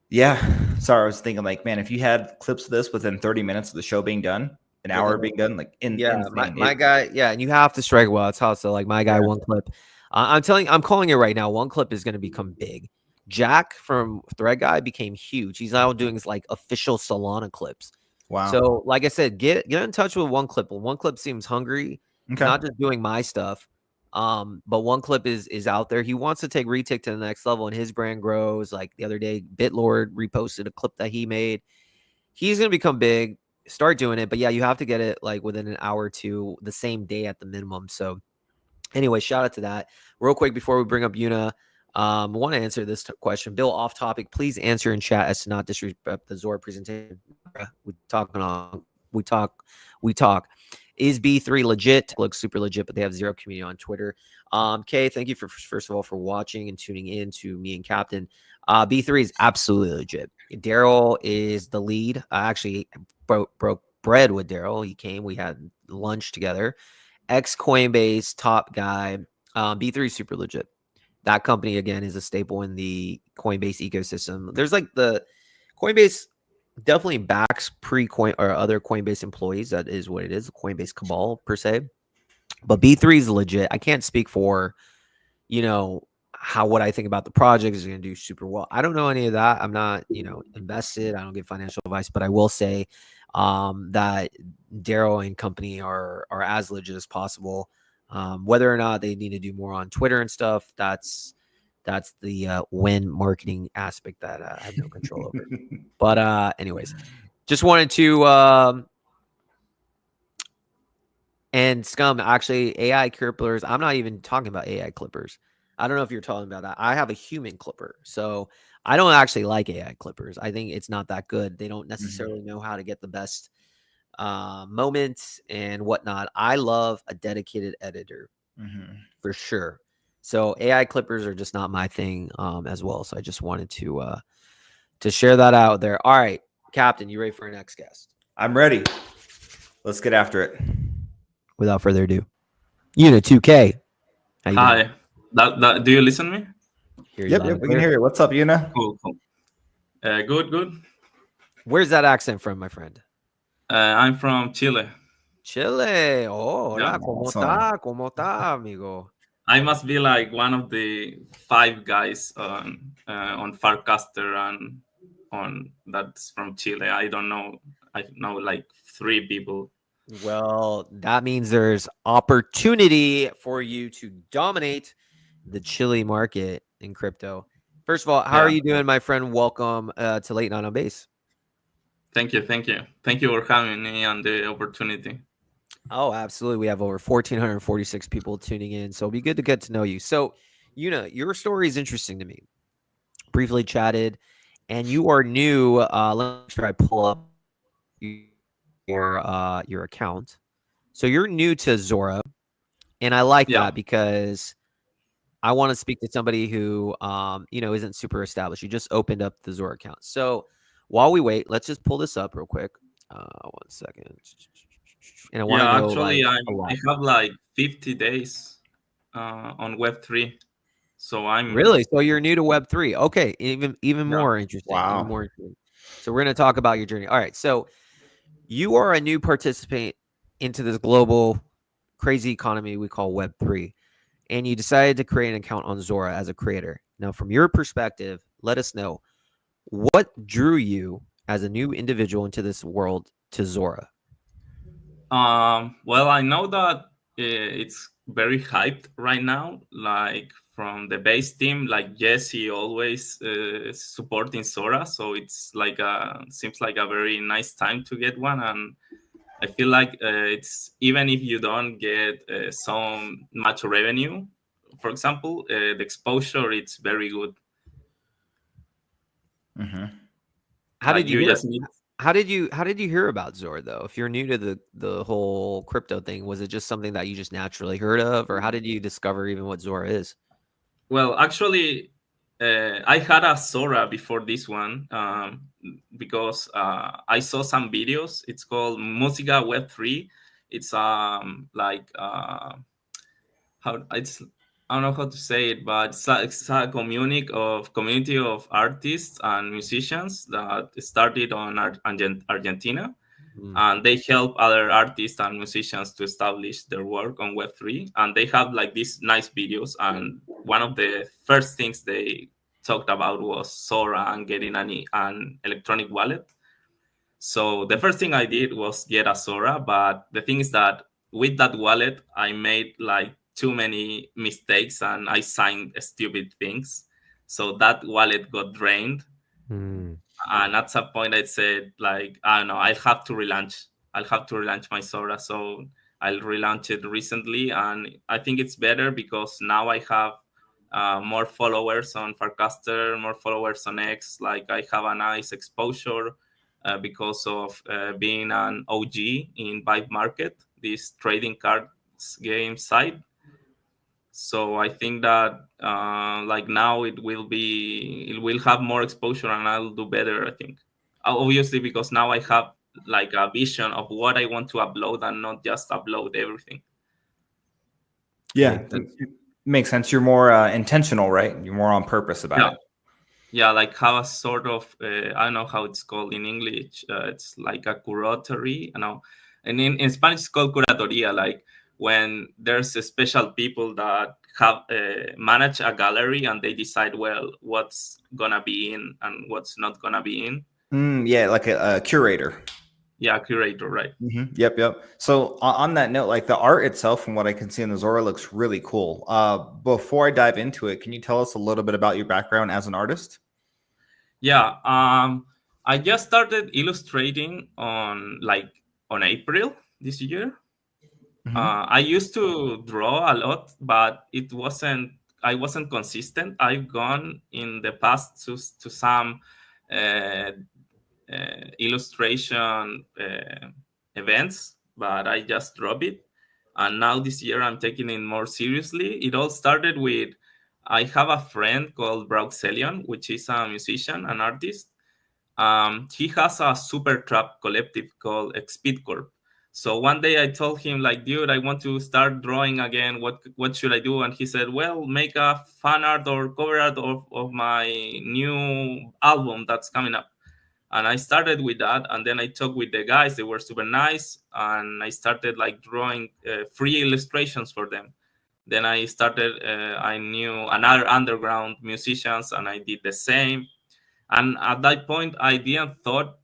yeah. Sorry, I was thinking like, man, if you had clips of this within 30 minutes of the show being done, an hour being done, like Yeah, my, insane. my guy. Yeah, and you have to strike well. It's also like my guy. Yeah. One clip. I'm calling it right now. One clip is going to become big. Jack from Thread Guy became huge. He's now doing his like official Solana clips. Wow. So, like I said, get in touch with One Clip. One Clip seems hungry. He's Okay. not just doing my stuff. But One Clip is out there. He wants to take Retic to the next level, and his brand grows. Like the other day, Bitlord reposted a clip that he made. He's gonna become big. Start doing it, but yeah, you have to get it like within an hour or two, the same day at the minimum. So, anyway, shout out to that. Real quick before we bring up Una, I want to answer this question. Bill, off topic, please answer in chat as to not disrespect the Zora presentation. We talk. Is B3 legit? Looks super legit, but they have zero community on Twitter. Kay, thank you for first of all for watching and tuning in to me and Captain. B3 is absolutely legit. Daryl is the lead. I actually broke bread with Daryl. He came. We had lunch together. Ex Coinbase top guy. B3 is super legit. That company again is a staple in the Coinbase ecosystem. There's like the Coinbase definitely backs pre-coin or other Coinbase employees. That is what it is, the Coinbase cabal per se. But B3 is legit. I can't speak for, what I think about the project is going to do super well. I don't know any of that. I'm not, invested. I don't give financial advice, but I will say that Daryl and company are as legit as possible. Whether or not they need to do more on Twitter and stuff, that's the win marketing aspect that I have no control over. But anyways, just wanted to and Scum, actually, AI clippers. I'm not even talking about AI clippers. I don't know if you're talking about that. I have a human clipper. So I don't actually like AI clippers. I think it's not that good. They don't necessarily know how to get the best moments and whatnot. I love a dedicated editor for sure. So AI clippers are just not my thing as well. So I just wanted to share that out there. All right, Captain, you ready for our next guest? I'm ready. Let's get after it. Without further ado, Unit 2K. How you doing? Hi. That do you listen me? Hear you Yep, loud yep, and we can clear. hear you. What's up, Una? Cool. Good. Where's that accent from, my friend? I'm from Chile. Chile. Oh, Yeah. hola. ¿Cómo Awesome. está? ¿Cómo está, amigo? I must be like one of the 5 guys on Farcaster and on that's from Chile. I don't know. I know like 3 people. Well, that means there's opportunity for you to dominate the Chile market in crypto. First of all, how are Yeah. you doing, my friend? Welcome to Late Night on Base. Thank you for having me and the opportunity. Oh, absolutely. We have over 1,446 people tuning in, so it'll be good to get to know you. So, your story is interesting to me. Briefly chatted, and you are new. Let me try pull up your account. So you're new to Zora, and I like Yeah. that because I want to speak to somebody who, isn't super established. You just opened up the Zora account. So while we wait, let's just pull this up real quick. 1 second. And I want to Yeah, know like actually, a lot. I have like 50 days on Web3, so I'm Really? So you're new to Web3. Okay, even yeah. more interesting. Even Wow. more interesting. So we're going to talk about your journey. All right. So you are a new participant into this global crazy economy we call Web3, and you decided to create an account on Zora as a creator. Now, from your perspective, let us know what drew you as a new individual into this world to Zora. Well, I know that it's very hyped right now. Like from the base team, like Jesse always supporting Sora, so it's like seems like a very nice time to get one. And I feel like it's even if you don't get so much revenue, for example, the exposure it's very good. Hmm. How Like did you you hear? just need How did you hear about Zora though? If you're new to the whole crypto thing, was it just something that you just naturally heard of, or how did you discover even what Zora is? Well, actually, I had a Sora before this one because I saw some videos. It's called Musica Web3. It's like how it's I don't know how to say it, but it's a community of artists and musicians that started on Argentina, Mm. and they help other artists and musicians to establish their work on Web3. And they have like these nice videos. And one of the first things they talked about was Sora and getting an electronic wallet. So the first thing I did was get a Sora. But the thing is that with that wallet, I made like too many mistakes and I signed stupid things. So that wallet got drained, Mm. and at some point I said like I don't know, I'll have to relaunch my Sora. So I'll relaunch it recently, and I think it's better because now I have more followers on Farcaster, more followers on X. Like I have a nice exposure because of being an OG in Vibe Market, this trading cards game site. So I think that like now it will have more exposure and I'll do better, I think. Obviously because now I have like a vision of what I want to upload and not just upload everything. Yeah, Makes sense. makes sense. You're more intentional, right? You're more on purpose about Yeah. it. Yeah, like have a sort of I don't know how it's called in English. It's like a curatory, and in Spanish it's called curatoria. Like when there's a special people that have manage a gallery and they decide well what's gonna be in and what's not gonna be in. Yeah, like a curator. Yeah, curator, right? Yep, yep. So on that note, like the art itself, from what I can see in the Zora, looks really cool. Before I dive into it, can you tell us a little bit about your background as an artist? Yeah. I just started illustrating on April this year. I used to draw a lot, but I wasn't consistent. I've gone in the past to some uh, illustration events, but I just dropped it. And now this year I'm taking it more seriously. It all started with I have a friend called Brauxelion, which is a musician, an artist. He has a super trap collective called Speedcorp. So one day I told him like, dude, I want to start drawing again. What should I do? And he said, well, make a fan art or cover art of my new album that's coming up. And I started with that, and then I talked with the guys. They were super nice, and I started like drawing free illustrations for them. Then I started. I knew another underground musicians, and I did the same. And at that point I didn't thought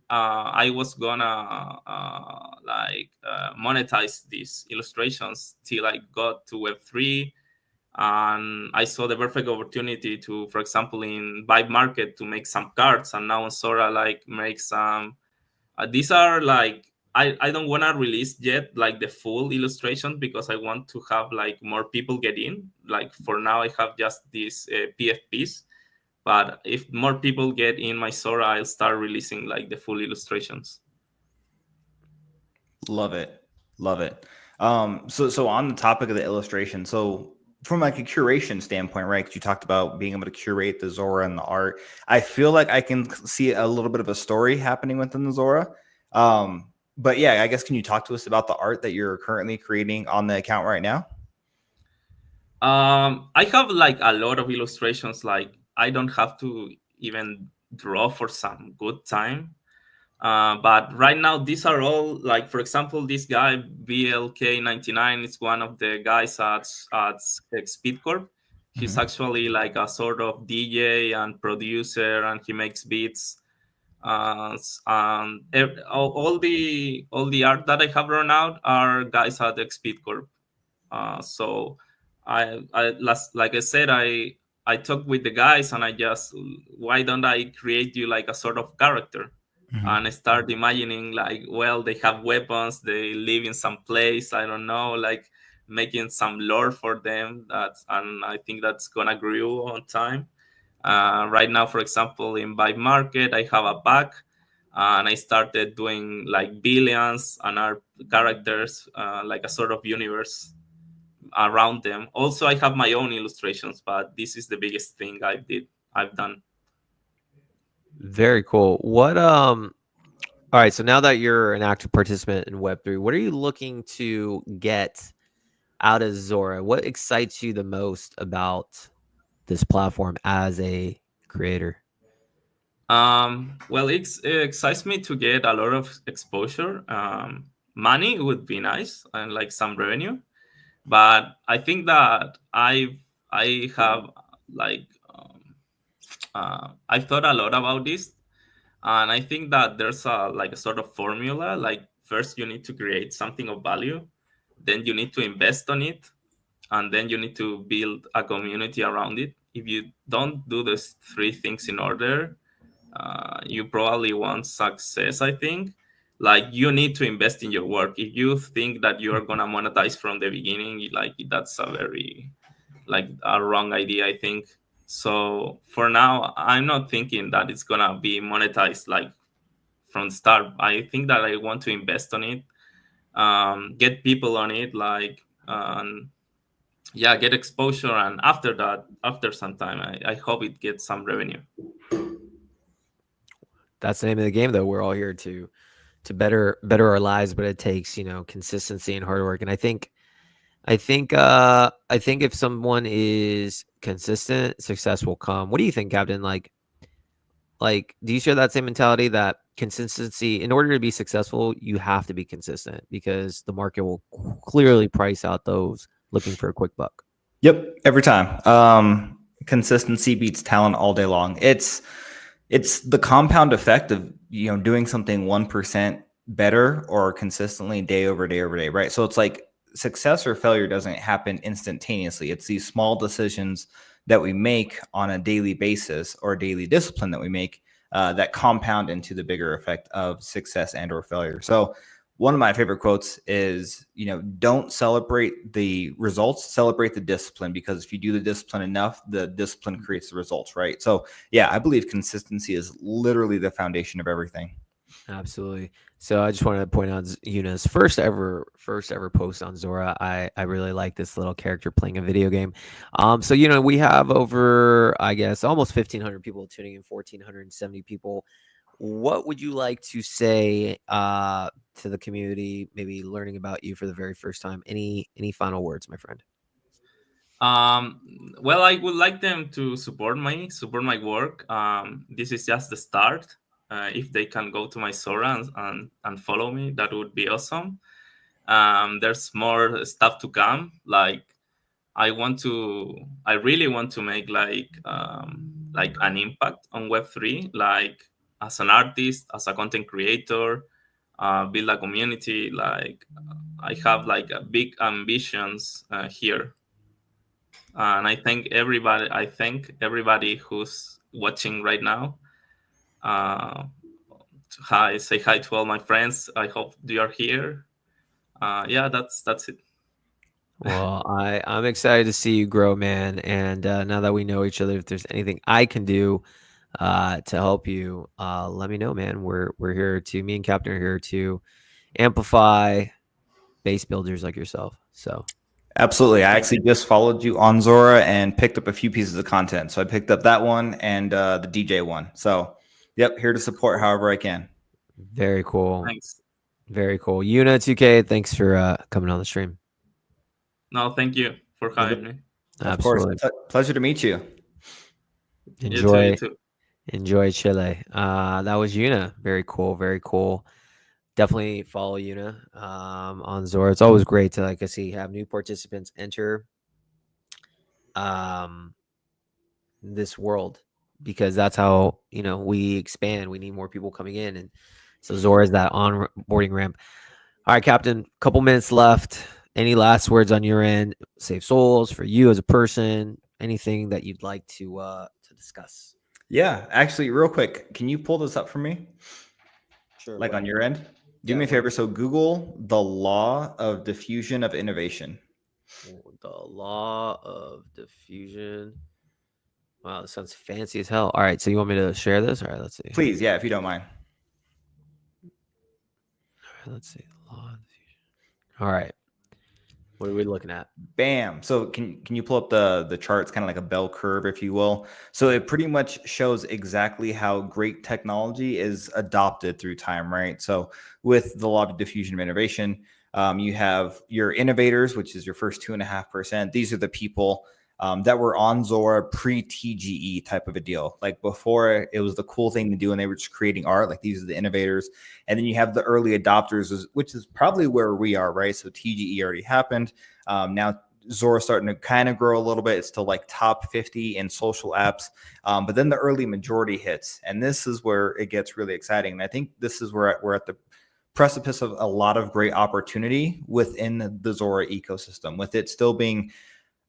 I was gonna monetize these illustrations till I got to Web3, and I saw the perfect opportunity to, for example, in Vibe Market to make some cards, and now on Sora like make some. These are like I don't want to release yet like the full illustration because I want to have like more people get in. Like for now I have just these PFPs, but if more people get in my Sora, I'll start releasing like the full illustrations. Love it, love it. So on the topic of the illustration, so from like a curation standpoint, right? Because you talked about being able to curate the Zora and the art. I feel like I can see a little bit of a story happening within the Zora. But yeah, I guess can you talk to us about the art that you're currently creating on the account right now? I have like a lot of illustrations. Like I don't have to even draw for some good time. But right now, these are all like, for example, this guy BLK99 is one of the guys at Speedcorp. He's Mhm. actually like a sort of DJ and producer, and he makes beats. All the art that I have run out are guys at Speedcorp. So like I said, I talked with the guys and I just, why don't I create you like a sort of character, Mhm. and I start imagining like, well, they have weapons, they live in some place, I don't know, like making some lore for them. And I think that's gonna grow on time. Right now, for example, in Buy Market, I have a pack, and I started doing like billions and our characters, like a sort of universe around them. Also, I have my own illustrations, but this is the biggest thing I've done. Very cool. What all right, so now that you're an active participant in Web3, what are you looking to get out of Zora? What excites you the most about this platform as a creator? Well, it excites me to get a lot of exposure. Money would be nice and like some revenue, but I think that I have like I've thought a lot about this, and I think that there's a like a sort of formula. Like first you need to create something of value, then you need to invest on it, and then you need to build a community around it. If you don't do those three things in order, you probably want success. I think like you need to invest in your work. If you think that you are gonna monetize from the beginning, like that's a very like a wrong idea, I think. So for now, I'm not thinking that it's gonna be monetized like from the start. I think that I want to invest on it, get people on it, like yeah, get exposure, and after that, after some time, I hope it gets some revenue. That's the name of the game, though. We're all here to better our lives, but it takes, consistency and hard work. And I think if someone is consistent, success will come. What do you think, Captain? Like, do you share that same mentality that consistency, in order to be successful, you have to be consistent because the market will clearly price out those looking for a quick buck? Yep, every time. Consistency beats talent all day long. It's the compound effect of doing something 1% better or consistently day over day over day, right? So it's like success or failure doesn't happen instantaneously. It's these small decisions that we make on a daily basis or daily discipline that we make that compound into the bigger effect of success and or failure. So one of my favorite quotes is, don't celebrate the results, celebrate the discipline, because if you do the discipline enough, the discipline creates the results, right? So yeah, I believe consistency is literally the foundation of everything. Absolutely. So I just wanted to point out Yuna's first ever post on Zora. I really like this little character playing a video game. So we have over, I guess, almost 1,500 people tuning in, 1,470 people. What would you like to say to the community, maybe learning about you for the very first time? Any final words, my friend? Well, I would like them to support my work. This is just the start. If they can go to my Zora and follow me, that would be awesome. There's more stuff to come. Like I really want to make like an impact on Web3, like as an artist, as a content creator, build a community. Like I have like a big ambitions here, and I thank everybody who's watching right now. Uh, say hi to all my friends. I hope you are here. Yeah, that's it. Well, I'm excited to see you grow, man. And now that we know each other, if there's anything I can do to help you, let me know, man. We're here to me and Captain are here to amplify base builders like yourself. So Absolutely. I actually just followed you on Zora and picked up a few pieces of content. So I picked up that one and the DJ one. So, yep, here to support however I can. Very cool. Thanks. Very cool. Una 2K, thanks for coming on the stream. No, thank you for having me. Of Absolutely. course. Pleasure to meet you. Enjoy. You too. Enjoy Chile. That was Una. Very cool. Very cool. Definitely follow Una on Zora. It's always great to like I see have new participants enter this world because that's how we expand. We need more people coming in, and so Zora is that onboarding ramp. All right, Captain. Couple minutes left. Any last words on your end? Save souls for you as a person. Anything that you'd like to discuss? Yeah, actually, real quick, can you pull this up for me? Sure. Like on your end? Do me a favor. So Google the law of diffusion of innovation. The law of diffusion. Wow, this sounds fancy as hell. All right, so you want me to share this? All right, let's see. Please, yeah, if you don't mind. All right, let's see. Law of diffusion. All right. What are we looking at? Bam. So can you pull up the chart? It's kind of like a bell curve, if you will. So it pretty much shows exactly how great technology is adopted through time, right? So with the law of diffusion of innovation, you have your innovators, which is your first 2.5%. These are the people that were on Zora pre-TGE type of a deal. Like before, it was the cool thing to do, and they were just creating art. Like these are the innovators, and then you have the early adopters, which is probably where we are, right? So TGE already happened. Now Zora's starting to kind of grow a little bit. It's still like top 50 in social apps, but then the early majority hits, and this is where it gets really exciting. And I think this is where we're at the precipice of a lot of great opportunity within the Zora ecosystem, with it still being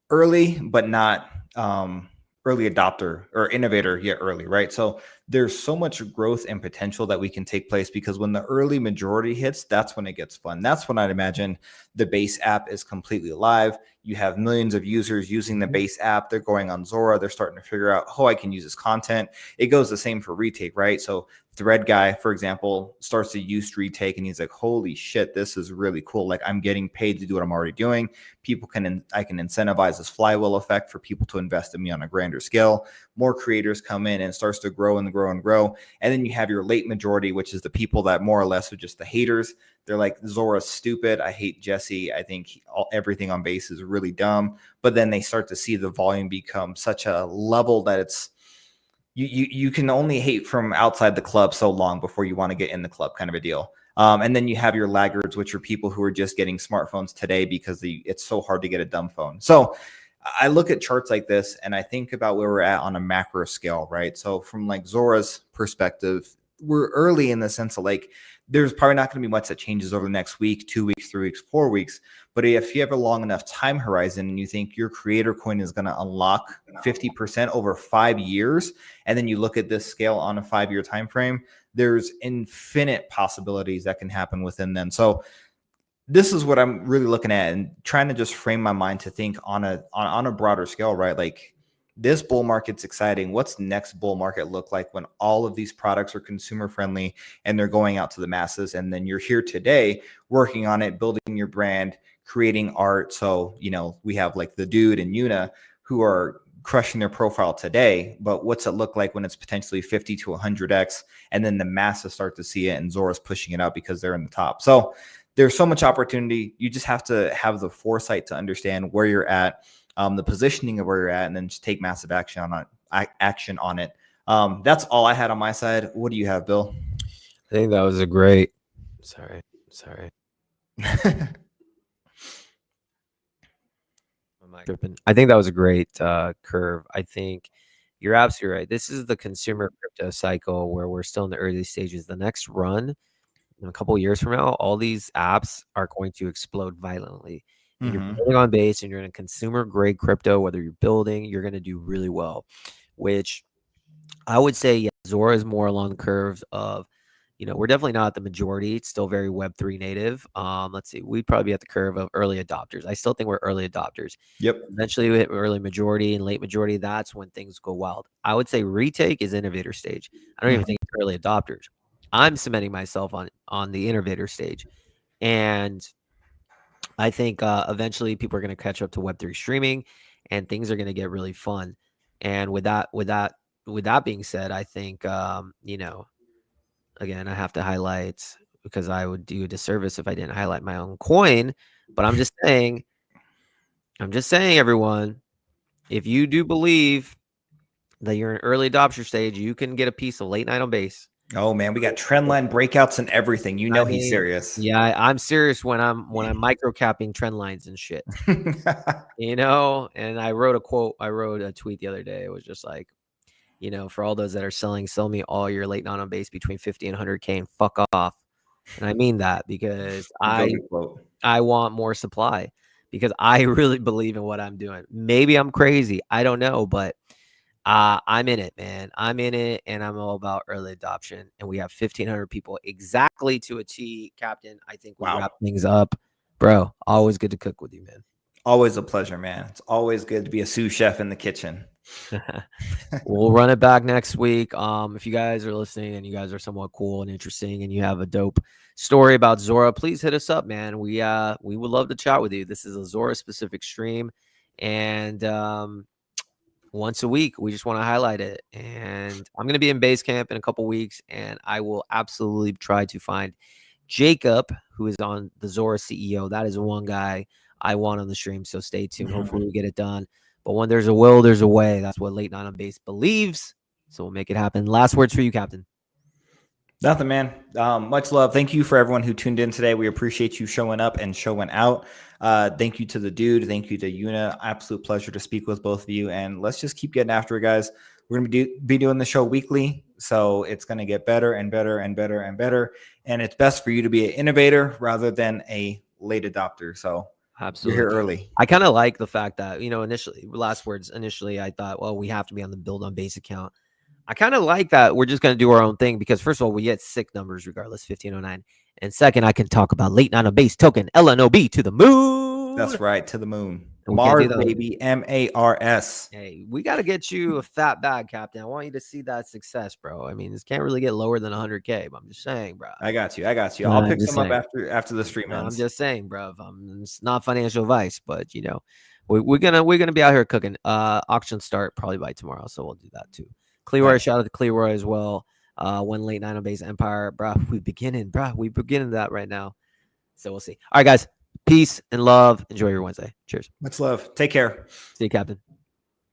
early, but not early adopter or innovator yet early, right? So there's so much growth and potential that we can take place because when the early majority hits, that's when it gets fun. That's when I'd imagine the base app is completely alive. You have millions of users using the base app. They're going on Zora. They're starting to figure out, oh, I can use this content. It goes the same for retake, right? So Thread guy, for example, starts to use retake and he's like, holy shit, this is really cool. Like I'm getting paid to do what I'm already doing. I can incentivize this flywheel effect for people to invest in me on a grander scale. More creators come in and it starts to grow and grow and grow. And then you have your late majority, which is the people that more or less are just the haters. They're like, Zora's stupid. I hate Jesse. I think everything on base is really dumb. But then they start to see the volume become such a level that it's, you can only hate from outside the club so long before you want to get in the club, kind of a deal. And then you have your laggards, which are people who are just getting smartphones today because it's so hard to get a dumb phone. So I look at charts like this and I think about where we're at on a macro scale, right? So from like Zora's perspective, we're early in the sense of like, there's probably not going to be much that changes over the next week, 2 weeks, 3 weeks, 4 weeks. But if you have a long enough time horizon and you think your creator coin is going to unlock 50% over 5 years, and then you look at this scale on a 5-year time frame, there's infinite possibilities that can happen within them. So this is what I'm really looking at and trying to just frame my mind to think on a broader scale, right? Like this bull market's exciting. What's next bull market look like when all of these products are consumer friendly and they're going out to the masses? And then you're here today working on it, building your brand, creating art. So, we have like the dude and Una who are crushing their profile today, but what's it look like when it's potentially 50 to 100x and then the masses start to see it and Zora's pushing it out because they're in the top. So there's so much opportunity. You just have to have the foresight to understand where you're at, the positioning of where you're at, and then just take massive action on it. That's all I had on my side. What do you have, Bill? I think that was a great. Sorry. I think that was a great curve. I think you're absolutely right. This is the consumer crypto cycle where we're still in the early stages. The next run in a couple of years from now, all these apps are going to explode violently. And you're building on base and you're in a consumer grade crypto, whether you're building, you're going to do really well, which I would say, yeah, Zora is more along the curves of, we're definitely not the majority. It's still very Web3 native. Let's see, we'd probably be at the curve of early adopters. I still think we're early adopters. Yep. Eventually we hit early majority and late majority. That's when things go wild. I would say retake is innovator stage. I don't even think it's early adopters. I'm cementing myself on the innovator stage. And I think eventually people are going to catch up to Web3 streaming, and things are going to get really fun. And with that being said, I think again, I have to highlight, because I would do a disservice if I didn't highlight my own coin. But I'm just saying, everyone, if you do believe that you're in early adopter stage, you can get a piece of late night on base. Oh man, we got trend line breakouts and everything. You know he's serious. Yeah, I'm serious when I'm micro capping trend lines and shit. And I wrote a tweet the other day. It was just like, for all those that are selling, sell me all your late night on base between 50 and 100K and fuck off. And I mean that because I want more supply, because I really believe in what I'm doing. Maybe I'm crazy, I don't know, but I'm in it, man. I'm in it, and I'm all about early adoption. And we have 1,500 people exactly to a T, Captain. I think we'll wrap things up, bro. Always good to cook with you, man. Always a pleasure, man. It's always good to be a sous chef in the kitchen. We'll run it back next week. If you guys are listening and you guys are somewhat cool and interesting, and you have a dope story about Zora, please hit us up, man. We would love to chat with you. This is a Zora specific stream, and once a week, we just want to highlight it. And I'm going to be in base camp in a couple weeks, and I will absolutely try to find Jacob, who is on the Zora CEO. That is one guy I want on the stream, so stay tuned. Hopefully we get it done. But when there's a will, there's a way. That's what Late Night on Base believes. So we'll make it happen. Last words for you, Captain. Nothing, man. Much love. Thank you for everyone who tuned in today. We appreciate you showing up and showing out. Thank you to the dude. Thank you to Yuna. Absolute pleasure to speak with both of you. And let's just keep getting after it, guys. We're going to be doing the show weekly. So it's going to get better and better and better and better. And it's best for you to be an innovator rather than a late adopter. So absolutely, you're here early. I kind of like the fact that, initially I thought, well, we have to be on the build on base account. I kind of like that we're just going to do our own thing, because first of all, we get sick numbers regardless, 1509. And second, I can talk about late night on base token, LNOB, to the moon. That's right, to the moon. Mars, baby, MARS. Hey, we got to get you a fat bag, Captain. I want you to see that success, bro. I mean, this can't really get lower than 100K, but I'm just saying, bro. I got you. I'll pick some up after the stream ends. I'm just saying, bro. It's not financial advice, but we're gonna be out here cooking. Auction start probably by tomorrow, so we'll do that too. Cleroy, shout out to Cleroy as well. One late night on base Empire, bro. We're beginning that right now. So we'll see. All right, guys. Peace and love. Enjoy your Wednesday. Cheers. Much love. Take care. See you, Captain.